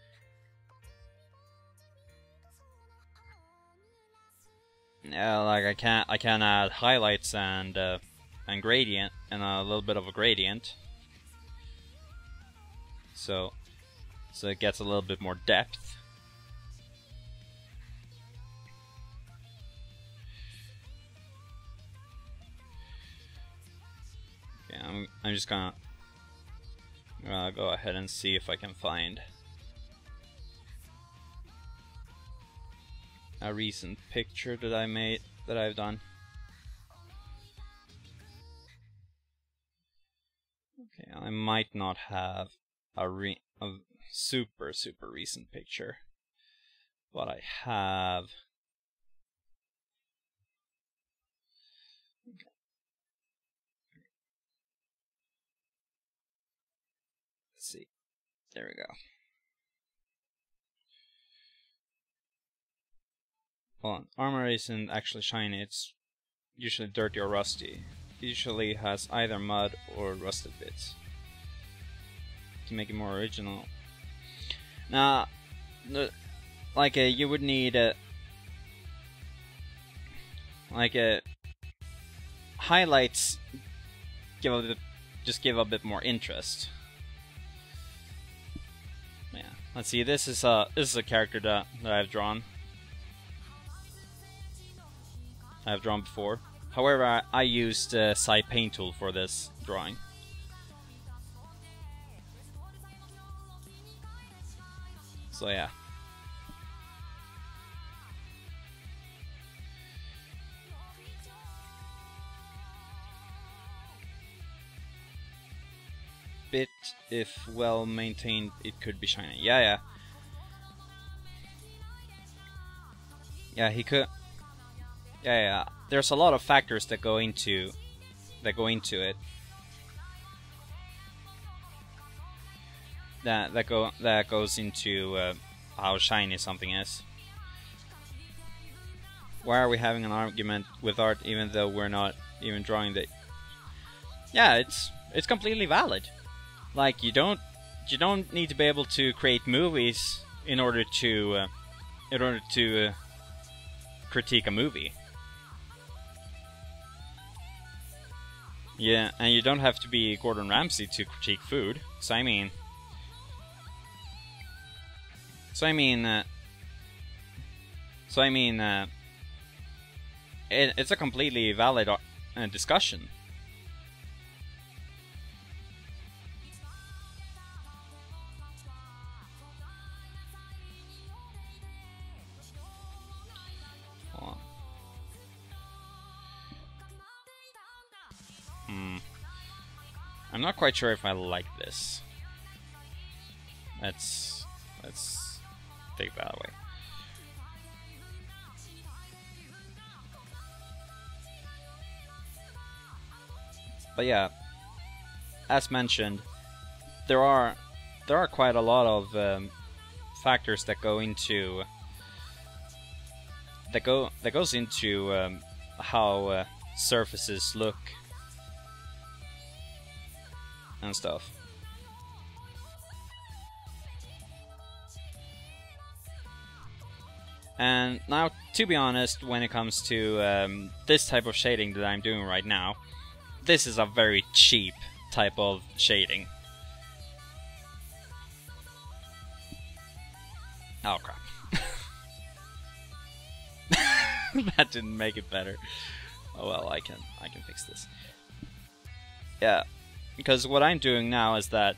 Yeah, like I can add highlights and gradient and a little bit of a gradient, so it gets a little bit more depth. Okay, I'm just gonna go ahead and see if I can find a recent picture that I've done. Okay, I might not have a super recent picture, but I have. Okay. Let's see. There we go. Hold on. Armor isn't actually shiny, it's usually dirty or rusty. It usually has either mud or rusted bits. To make it more original. Now, like you would need highlights just give a bit more interest. Yeah. Let's see. This is a character that I've drawn. I've drawn before. However, I used Sci Paint tool for this drawing. So yeah. bit. If well maintained, it could be shiny. Yeah. Yeah, he could. Yeah. There's a lot of factors that go into it. That goes into how shiny something is. Why are we having an argument with art even though we're not even drawing the? Yeah, it's completely valid. Like you don't need to be able to create movies in order to critique a movie. Yeah, and you don't have to be Gordon Ramsay to critique food. So I mean, it's a completely valid discussion. I'm not quite sure if I like this. Let's take that away. But yeah, as mentioned, there are quite a lot of factors that go into how surfaces look and stuff. And now, to be honest, when it comes to this type of shading that I'm doing right now, this is a very cheap type of shading. Oh crap. That didn't make it better. Oh well, I can fix this. Yeah, because what I'm doing now is that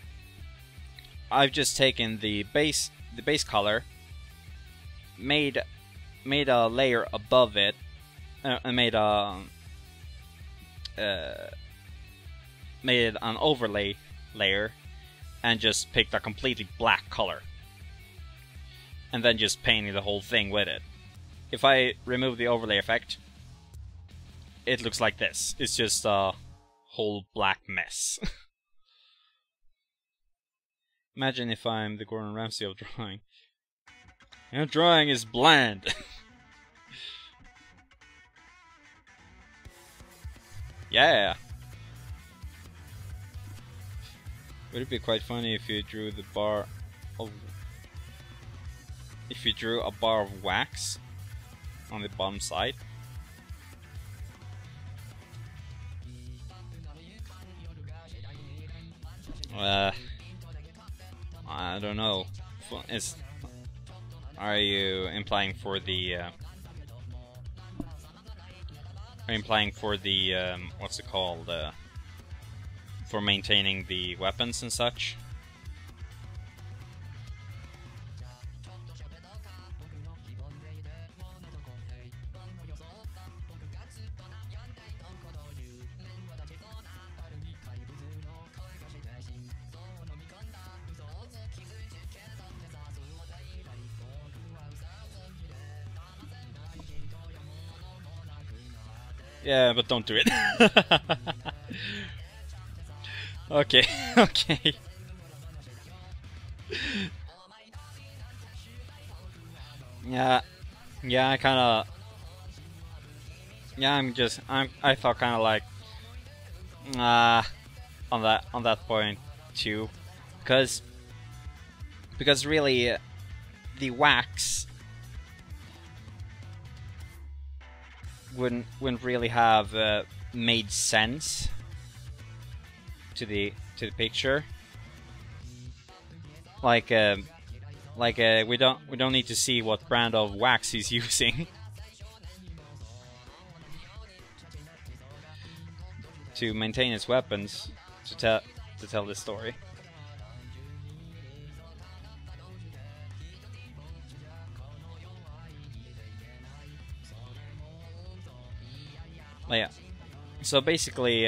I've just taken the base color, made a layer above it, made an overlay layer, and just picked a completely black color, and then just painted the whole thing with it. If I remove the overlay effect, it looks like this. It's just a whole black mess. Imagine if I'm the Gordon Ramsay of drawing. And drawing is bland. Yeah. Would it be quite funny if you drew a bar of wax on the bottom side? I don't know. Are you implying for the what's it called? For maintaining the weapons and such? Yeah, but don't do it. Okay, okay. Yeah, I kinda... Yeah, I felt kinda like... on that point, too. Because really, the wax wouldn't really have made sense to the picture. Like we don't need to see what brand of wax he's using to maintain his weapons to tell this story. But yeah, so basically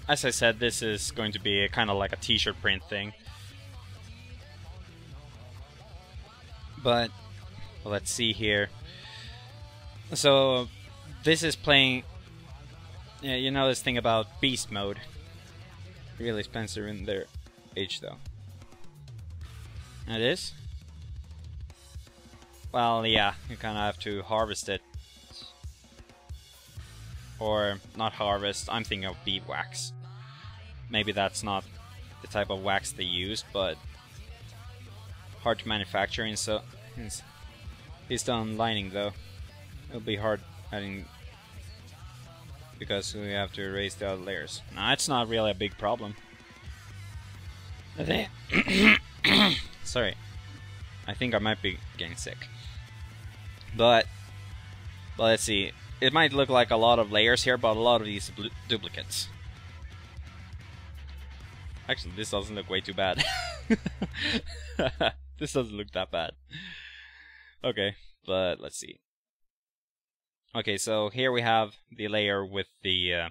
as I said, this is going to be kind of like a t-shirt print thing. But well, let's see here. So this is playing. Yeah, you know this thing about beast mode. Really Spencer in their age though. It is? Well, yeah, you kind of have to harvest it. Or not harvest, I'm thinking of beeswax. Maybe that's not the type of wax they use, but hard to manufacture, and so he's done lining though. It'll be hard adding because we have to erase the other layers. Nah, it's not really a big problem. Sorry, I think I might be getting sick. But let's see. It might look like a lot of layers here, but a lot of these duplicates. Actually, this doesn't look way too bad. This doesn't look that bad. Okay, but let's see. Okay, so here we have the layer with the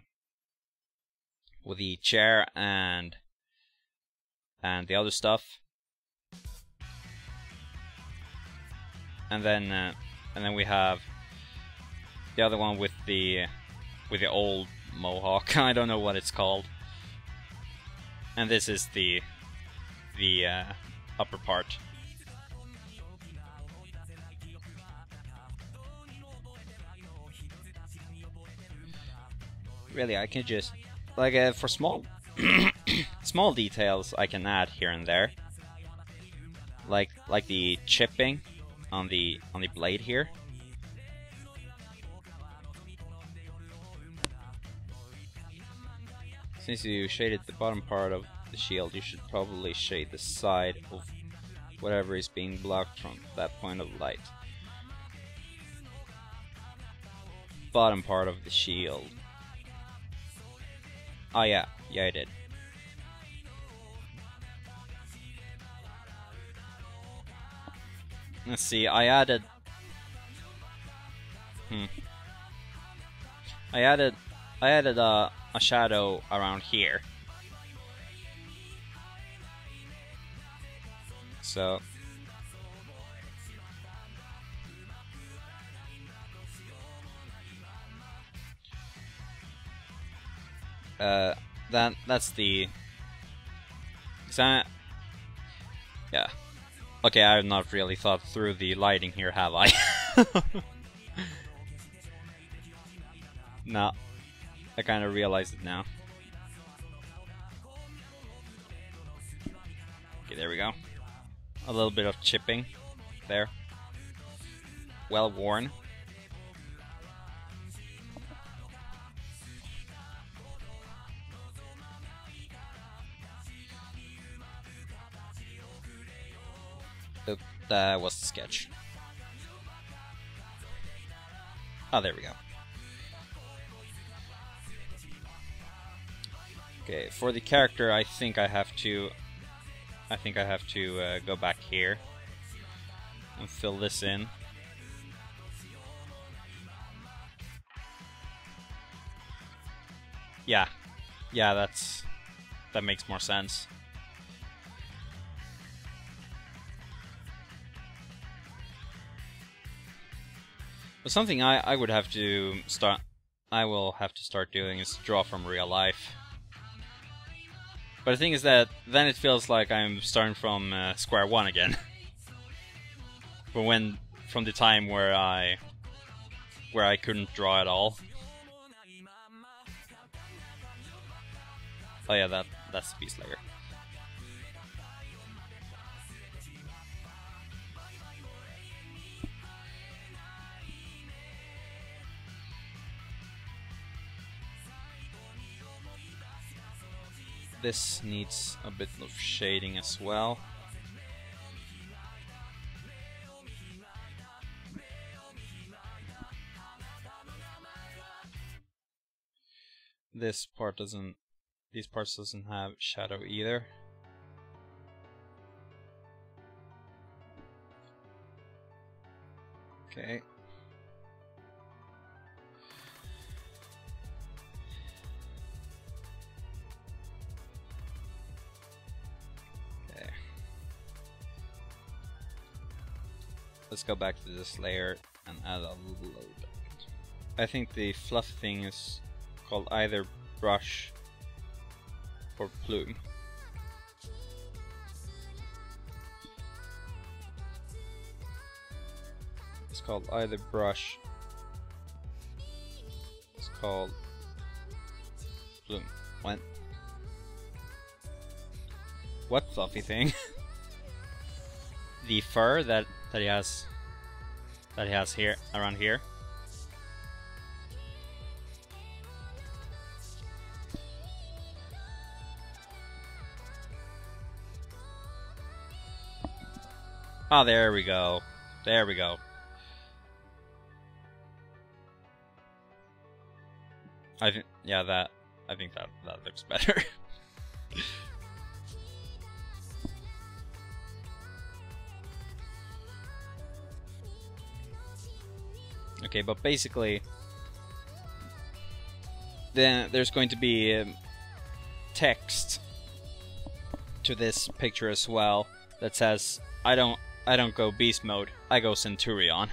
chair and the other stuff, and then we have the other one with the old mohawk. I don't know what it's called. And this is the upper part. Really, I can just like for small small details I can add here and there, like the chipping on the blade here. Since you shaded the bottom part of the shield, you should probably shade the side of whatever is being blocked from that point of light. Bottom part of the shield. Oh yeah, I did. Let's see, I added a shadow around here. So that's the yeah. Okay, I have not really thought through the lighting here, have I? No, I kind of realized it now. Okay, there we go. A little bit of chipping there. Well worn. Oop, that was the sketch. Oh, there we go. Okay, for the character, I think I have to go back here and fill this in. Yeah, that makes more sense. But something I will have to start doing is draw from real life. But the thing is that then it feels like I'm starting from square one again. From the time where I couldn't draw at all. Oh yeah, that's the beast layer. This needs a bit of shading as well. These parts doesn't have shadow either. Okay. let's go back to this layer and add a little bit. I think the fluff thing is called either brush or plume. It's called either brush. It's called plume. What fluffy thing? The fur that he has here around here. Oh, there we go. There we go. I think that looks better. Okay, but basically, then there's going to be text to this picture as well that says, I don't go beast mode, I go Centurion.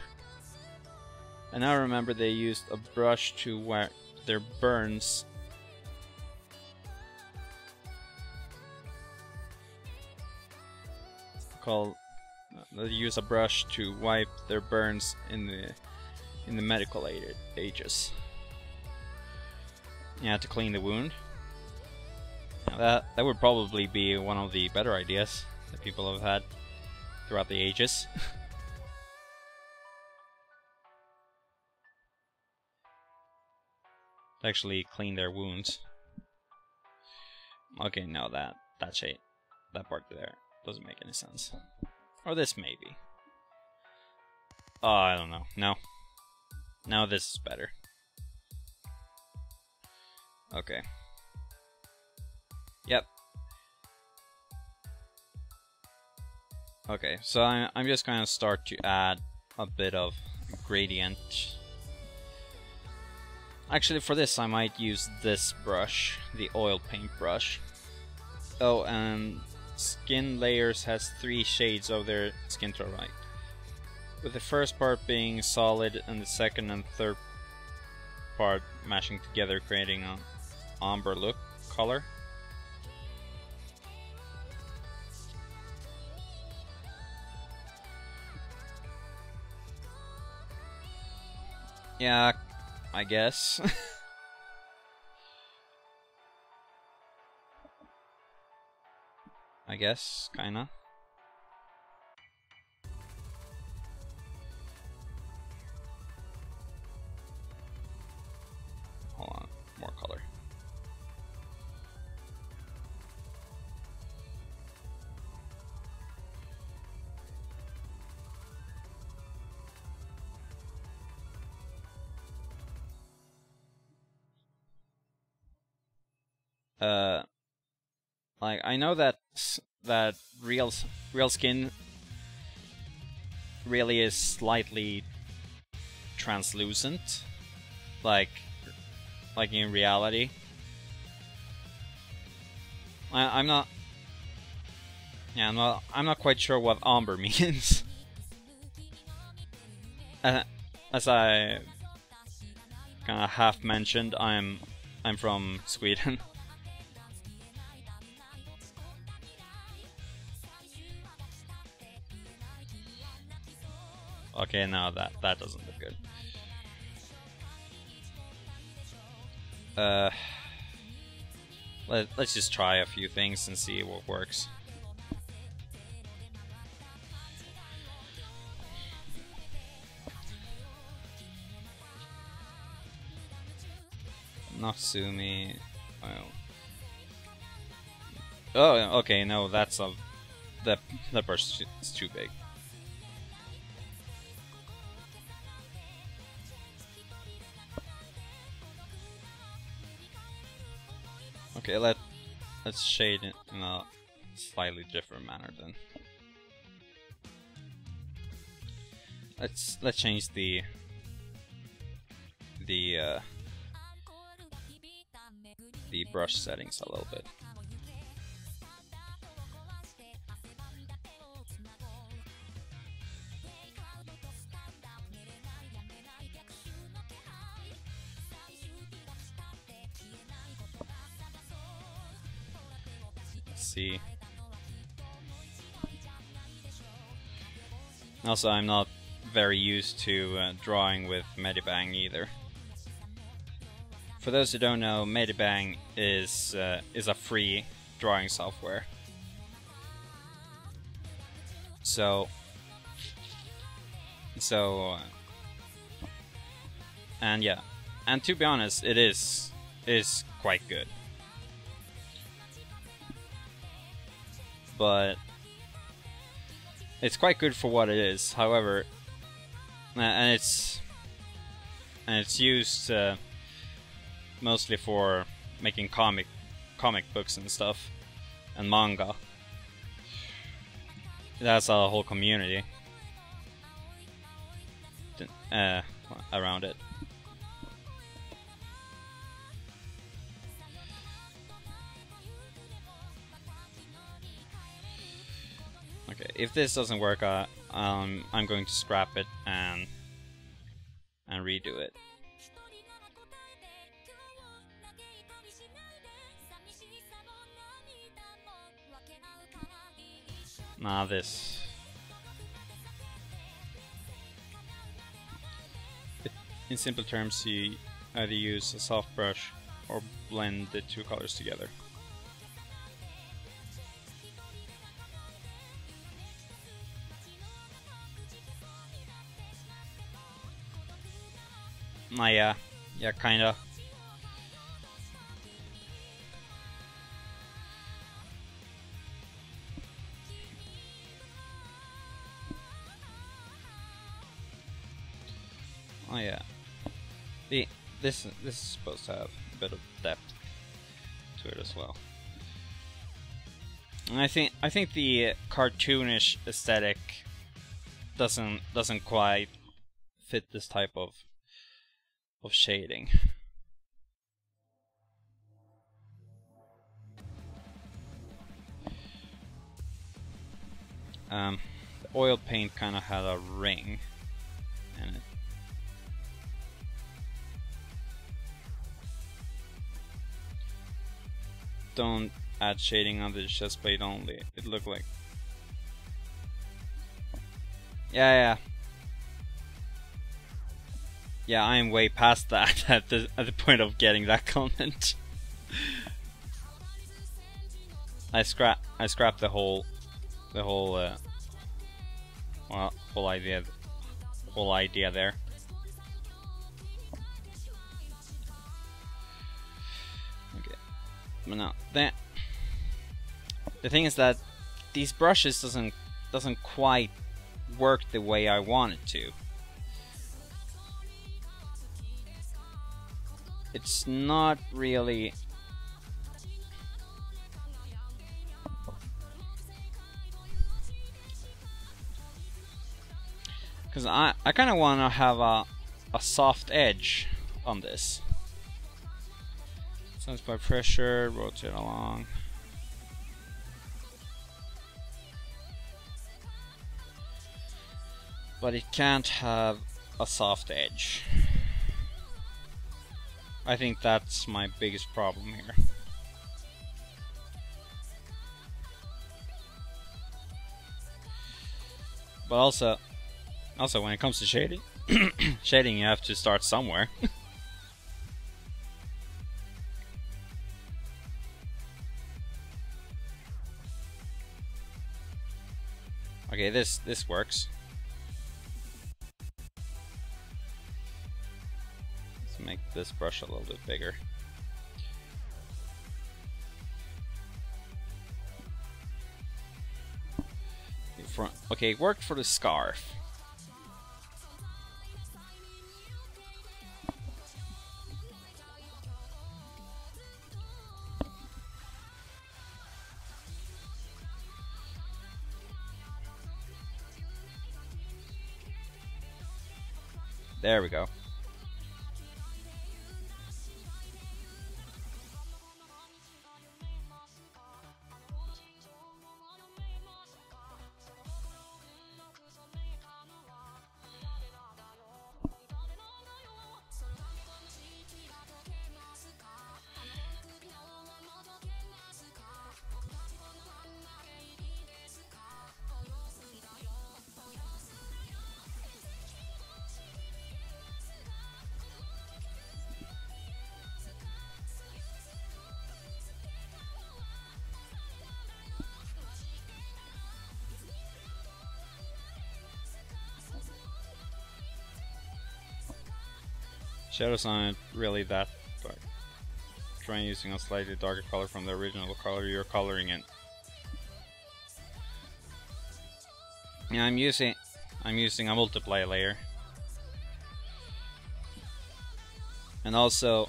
And I remember they used a brush to where their burns they use a brush to wipe their burns in the medical ages. Yeah, to clean the wound. Now that would probably be one of the better ideas that people have had throughout the ages. To actually clean their wounds. Okay, no, that part there doesn't make any sense. Or this maybe. Oh, I don't know. No. Now this is better. Okay. Yep. Okay, so I'm just gonna start to add a bit of gradient. Actually, for this I might use this brush, the oil paint brush. Oh, and skin layers has 3 shades of their skin tone, right? With the first part being solid and the second and third part mashing together, creating an amber look color. Yeah, I guess. I guess, kinda. Hold on, more color. Like, I know that real skin really is slightly translucent, like in reality. I'm not quite sure what amber means. As I kind of half mentioned, I'm from Sweden. Okay, now that doesn't look good. Let's just try a few things and see what works. Natsumi. Oh, okay. No, that's that brush is too big. Okay, let's shade it in a slightly different manner then. Let's change the brush settings a little bit. see. Also, I'm not very used to drawing with Medibang either. For those who don't know, Medibang is a free drawing software. And yeah, and to be honest, it is quite good. But it's quite good for what it is. However, and it's used mostly for making comic books and stuff and manga. That's a whole community around it. Okay, if this doesn't work, I'm going to scrap it and redo it. Nah, this. In simple terms, you either use a soft brush or blend the two colors together. Yeah, kinda. Oh yeah. This is supposed to have a bit of depth to it as well. And I think the cartoonish aesthetic doesn't quite fit this type of shading. The oil paint kind of had a ring in it. Don't add shading on the chest plate only. It looked like. Yeah, I am way past that at the point of getting that comment. I scrapped the whole idea there. Okay, but no, the thing is that these brushes doesn't quite work the way I want it to. It's not really. Because I kind of want to have a soft edge on this. Sense by pressure, rotate along. But it can't have a soft edge. I think that's my biggest problem here. But also when it comes to shading, shading, you have to start somewhere. Okay, this works. Let's make this brush a little bit bigger. Okay, it worked for the scarf. There we go. Shadows aren't really that dark. Try using a slightly darker color from the original color you're coloring in. Yeah, I'm using a multiply layer. And also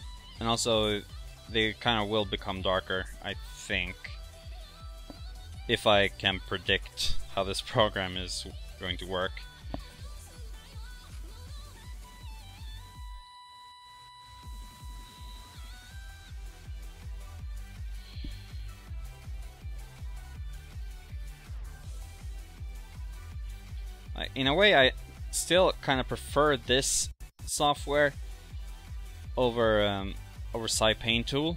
they kind of will become darker, I think, if I can predict how this program is going to work. In a way, I still kind of prefer this software over Paint Tool,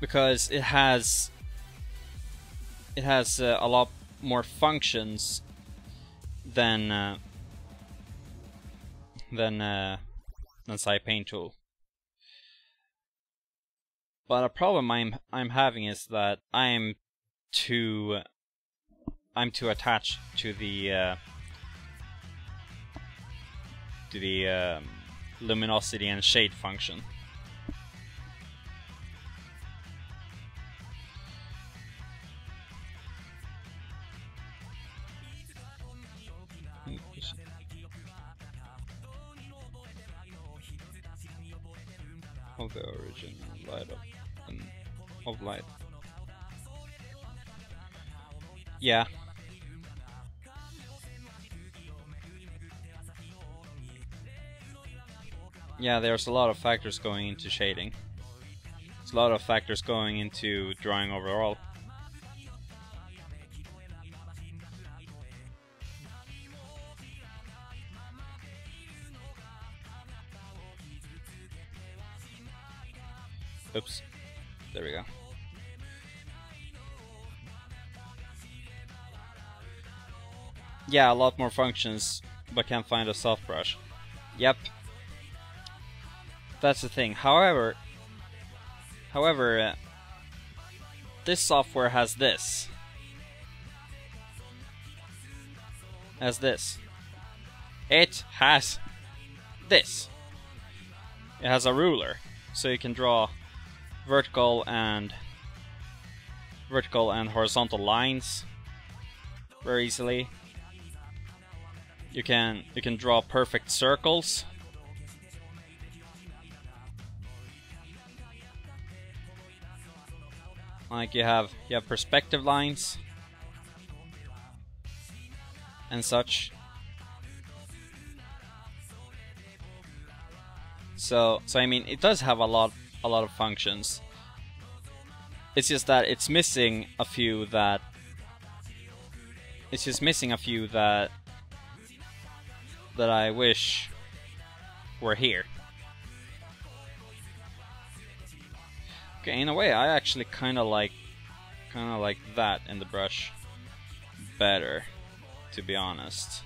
because it has a lot more functions than Paint Tool. But a problem I'm having is that I'm too attached to the luminosity and shade function. Of the origin light of light. Yeah. Yeah, there's a lot of factors going into shading. There's a lot of factors going into drawing overall. Oops. There we go. Yeah, a lot more functions, but can't find a soft brush. Yep. That's the thing. However, this software has this. It has this. It has a ruler, so you can draw vertical and horizontal lines very easily. You can draw perfect circles. Like you have perspective lines and such. So I mean, it does have a lot of functions. It's just that it's missing a few that I wish were here. Okay, in a way, I actually kind of like that in the brush better, to be honest.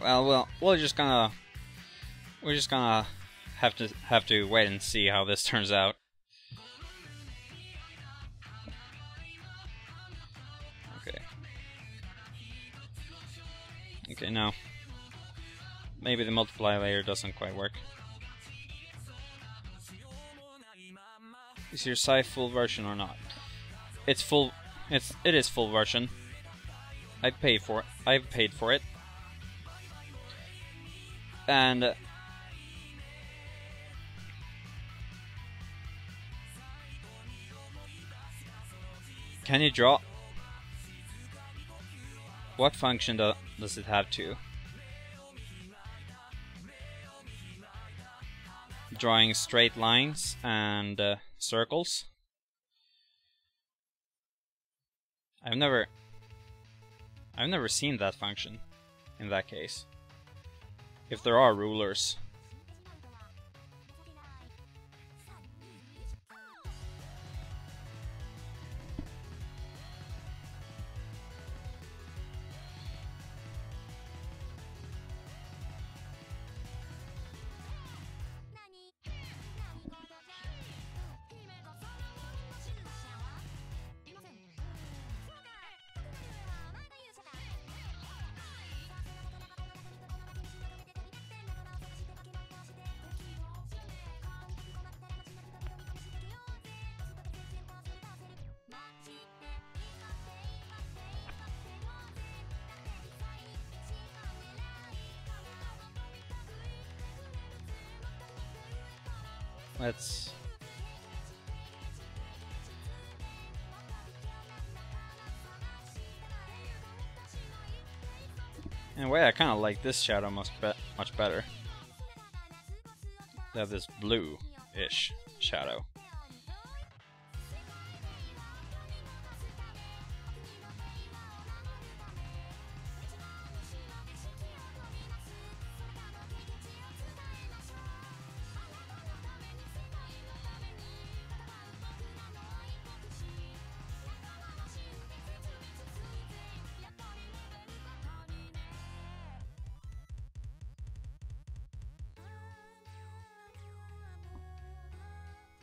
Well, we're just gonna have to wait and see how this turns out. Okay, now maybe the multiply layer doesn't quite work. Is your site full version or not? It's full. It is full version. I've paid for it. And can you draw? What function does it have to? Drawing straight lines and circles? I've never seen that function in that case. If there are rulers. let's... In a way, I kind of like this shadow much better. They have this blue-ish shadow.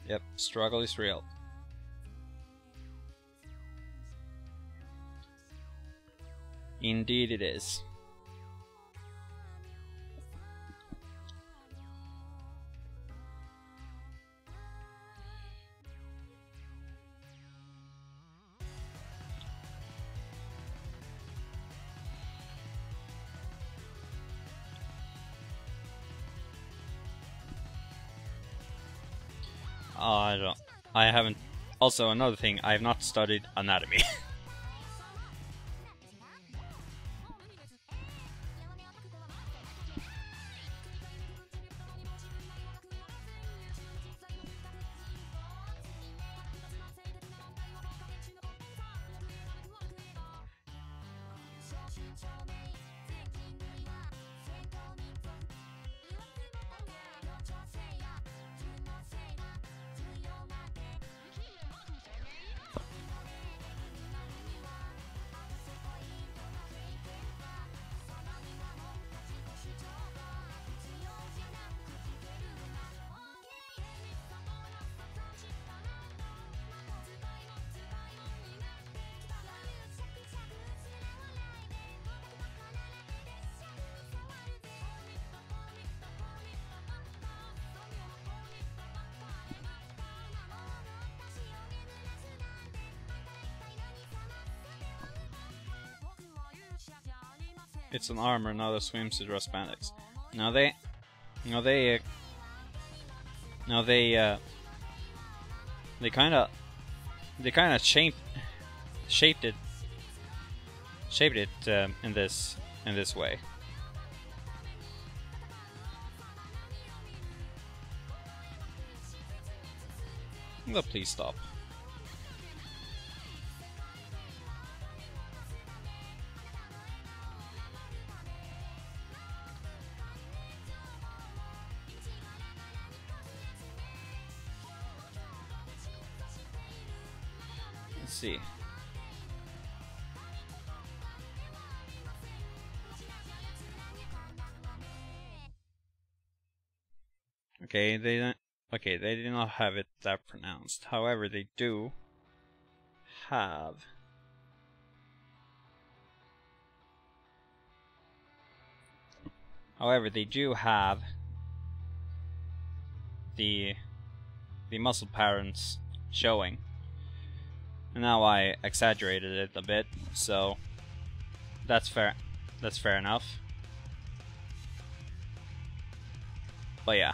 Yep, struggle is real. Indeed it is. I haven't. Also, another thing, I have not studied anatomy. It's an armor, not a swimsuit or spandex. They kind of shaped it in this way. Well, please stop. Let's see. Okay, they do not have it that pronounced. However, they do have the muscle patterns showing. And now I exaggerated it a bit, so that's fair. That's fair enough. But yeah.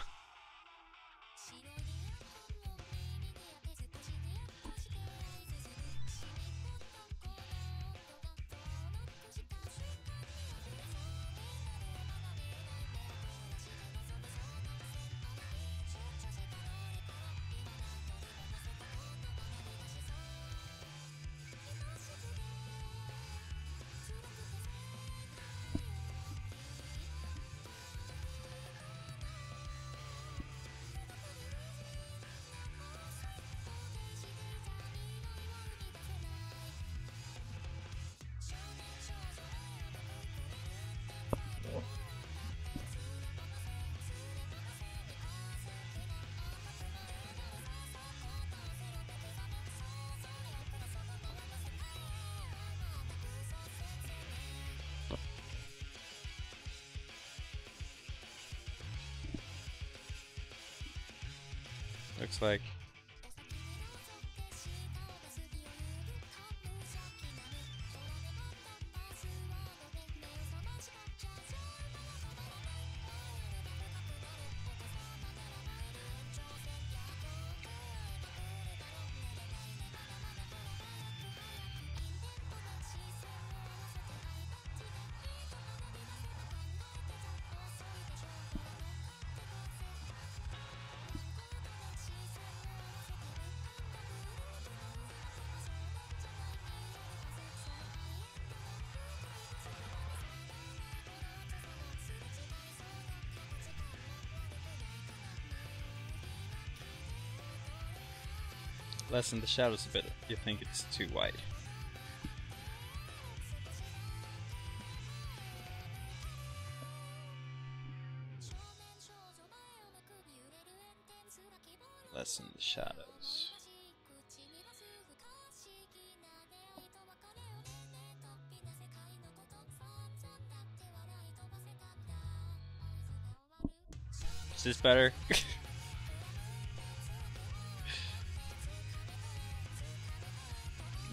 Looks like lessen the shadows a bit. You think it's too wide. Lessen the shadows. Is this better?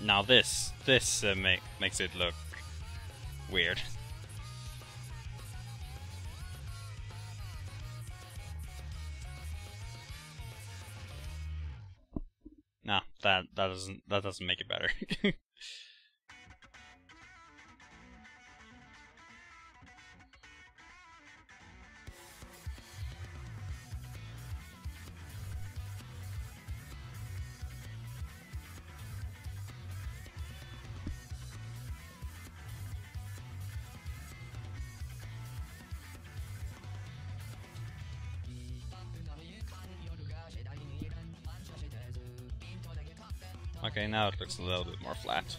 Now this makes it look weird. Nah, that doesn't make it better. Okay, now it looks a little bit more flat.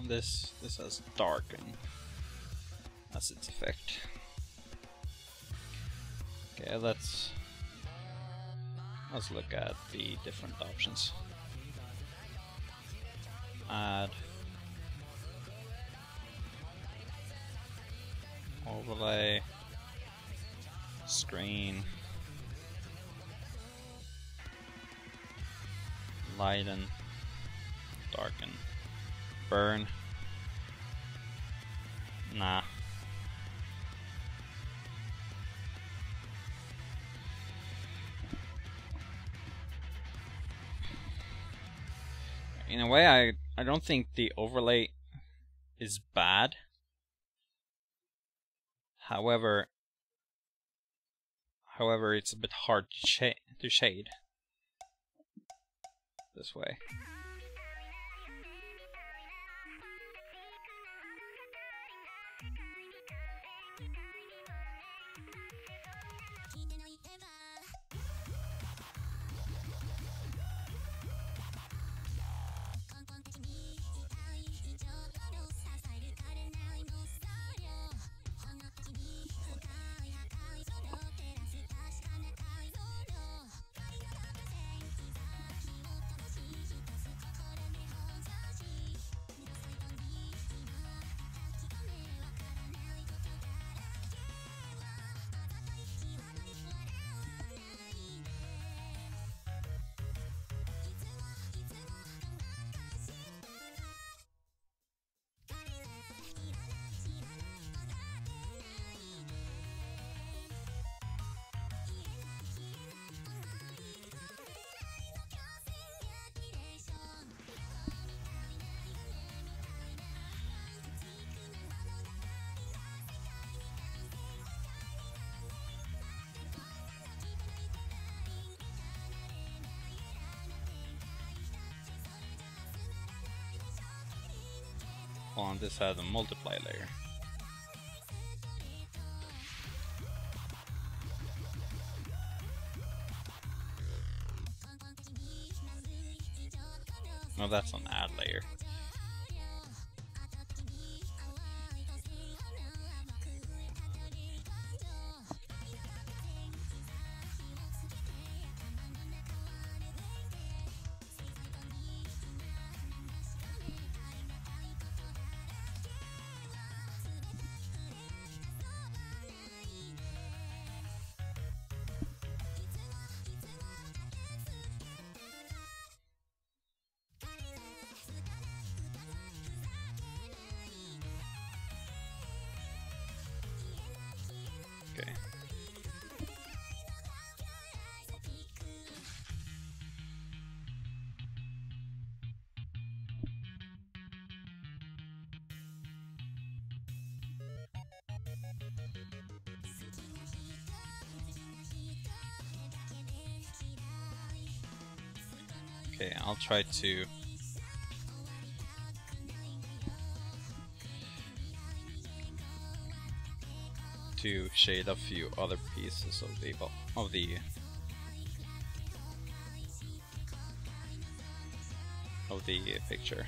This has darken as its effect. Okay, let's look at the different options. Add, overlay, screen, lighten, darken, burn. Nah. In a way, I don't think the overlay is bad. However, it's a bit hard to shade this way. example, and this has a multiply layer. No, that's an add layer. Okay. Okay, I'll try to shade a few other pieces of the picture.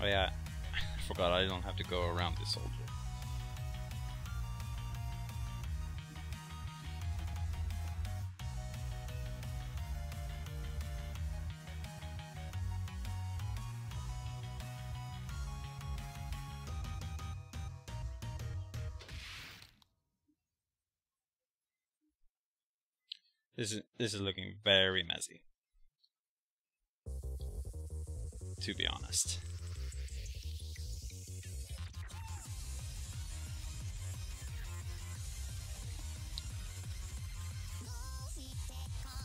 Oh yeah, I forgot I don't have to go around this soldier. This is looking very messy, to be honest.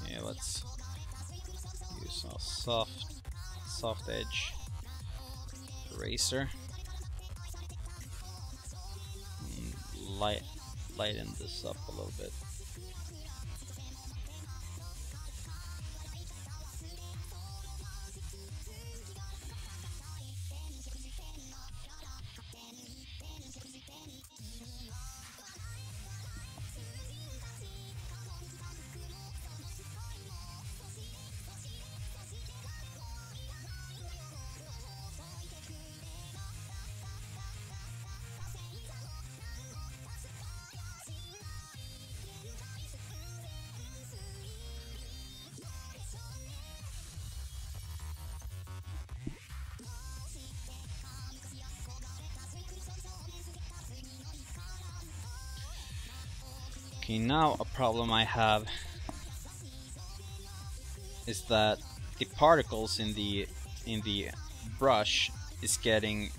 Yeah, let's use a soft edge eraser. And lighten this up a little bit. Okay, now a problem I have is that the particles in the brush is getting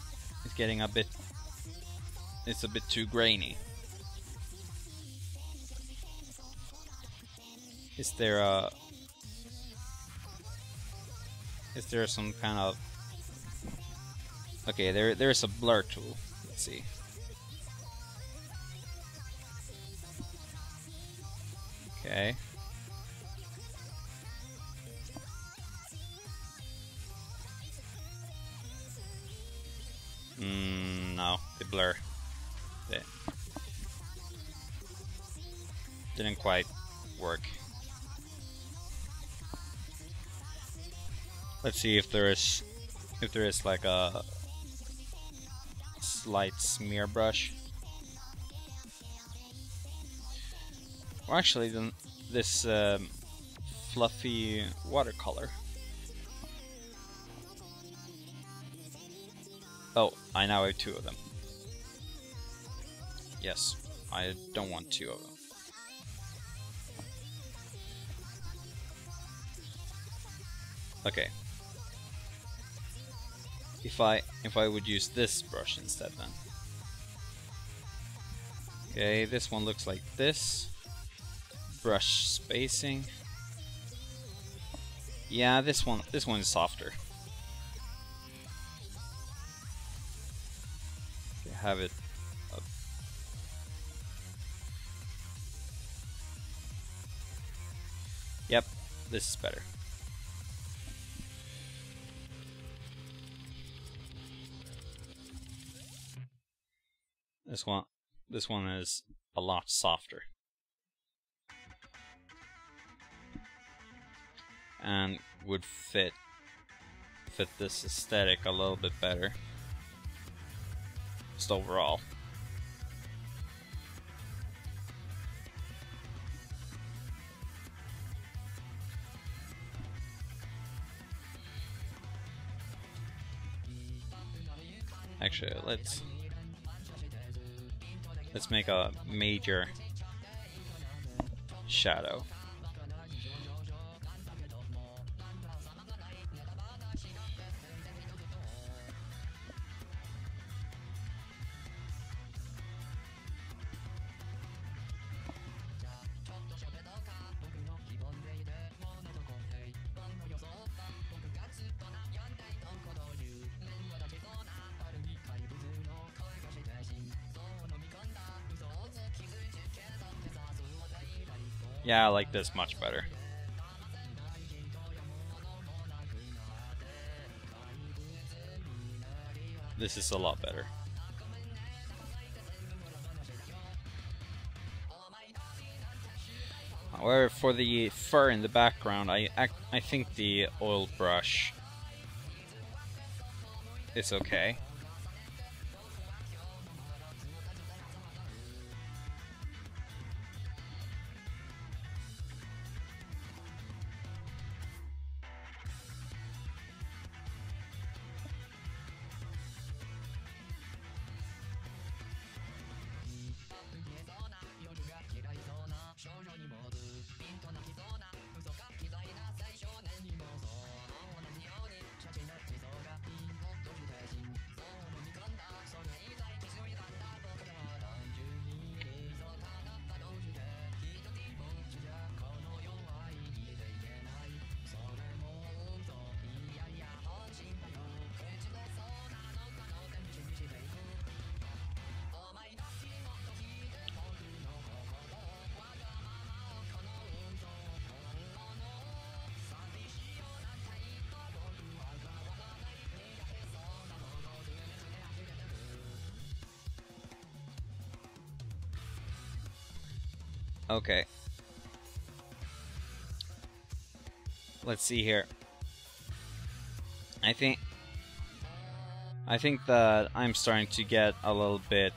a bit too grainy. Is there some kind of... Okay, there's a blur tool. Let's see. Okay. No, the blur didn't quite work. Let's see if there is like a slight smear brush. Or actually, then this fluffy watercolor. Oh, I now have two of them. Yes, I don't want two of them. Okay. if I would use this brush instead then. Okay, this one looks like this. Brush spacing. Yeah, this one is softer. Okay, have it up. Yep, this is better. This one is a lot softer. And would fit this aesthetic a little bit better. Just overall. Actually, let's make a major shadow. Yeah, I like this much better. This is a lot better. However, for the fur in the background, I think the oil brush is okay. Okay. Let's see here. I think that I'm starting to get a little bit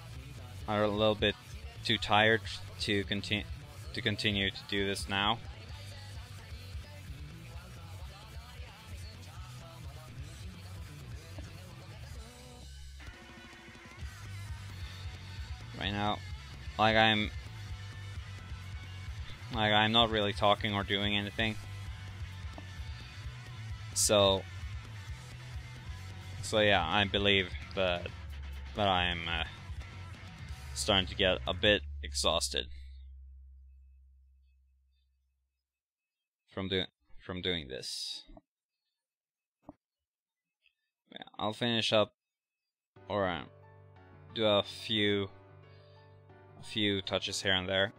too tired to continue to do this now. Right now, like I'm not really talking or doing anything. So yeah, I believe that I'm starting to get a bit exhausted from doing this. Yeah, I'll finish up or do a few touches here and there.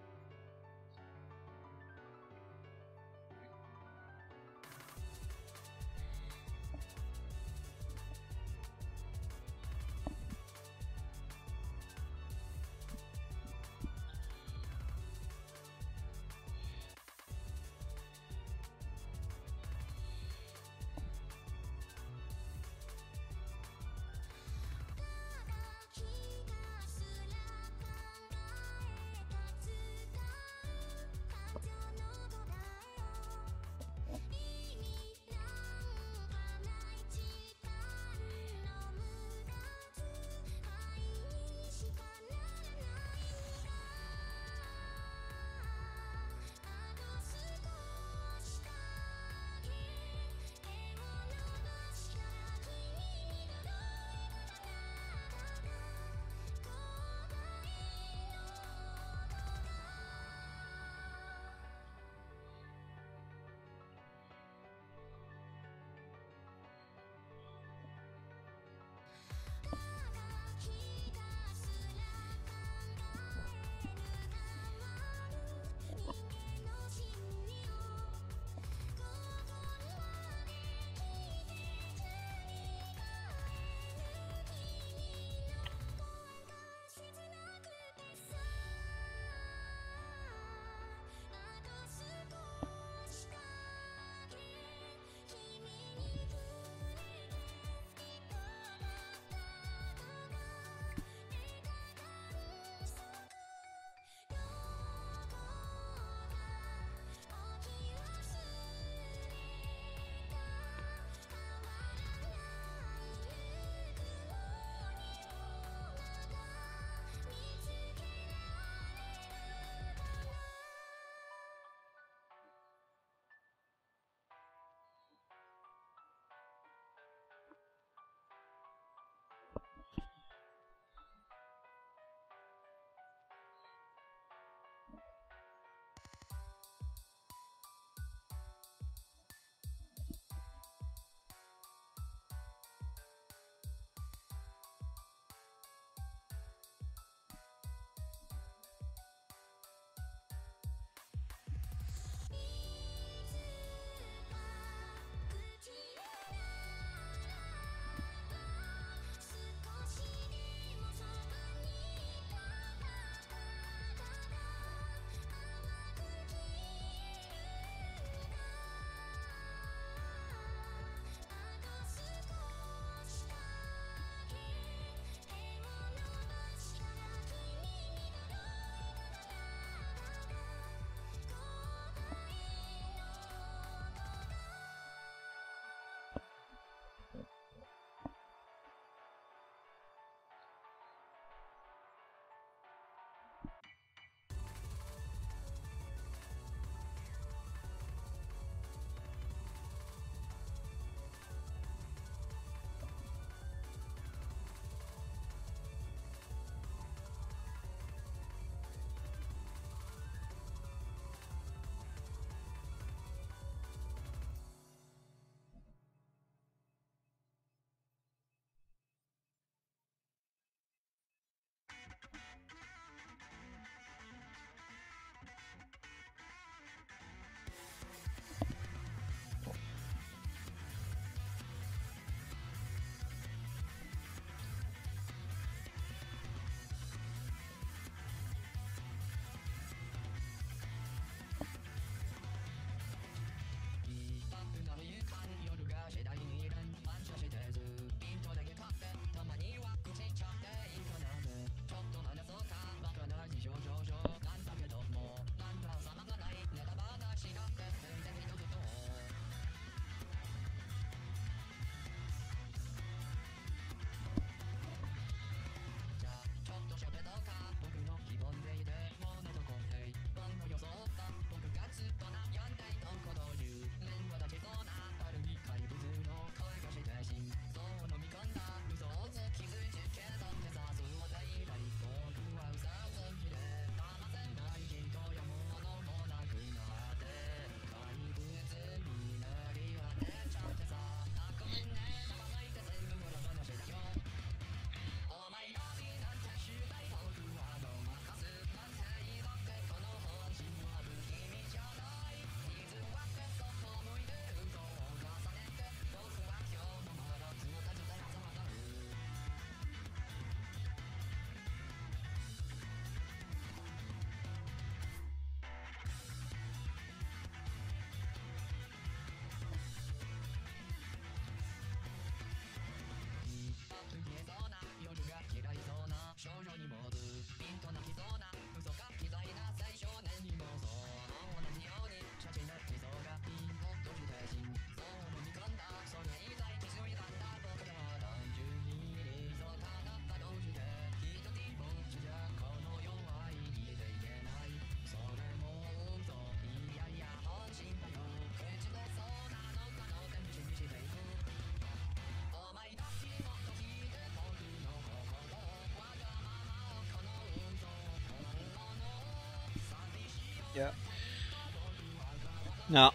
No,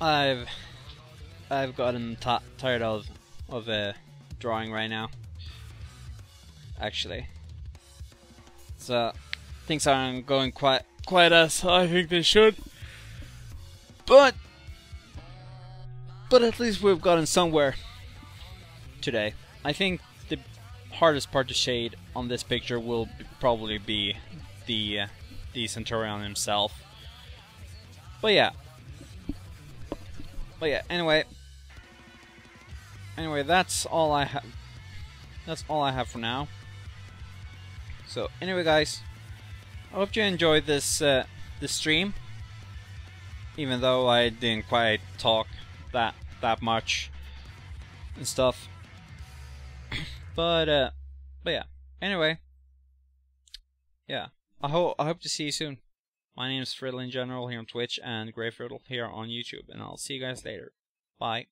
I've gotten tired of drawing right now. Actually, so things aren't going quite as I think they should. But at least we've gotten somewhere today. I think the hardest part to shade on this picture will probably be the Centurion himself. But yeah. Anyway, that's all I have. That's all I have for now. So anyway, guys, I hope you enjoyed this this stream. Even though I didn't quite talk that much and stuff. but yeah. Anyway, yeah. I hope to see you soon. My name is Fridle in general here on Twitch, and Fridle here on YouTube, and I'll see you guys later. Bye.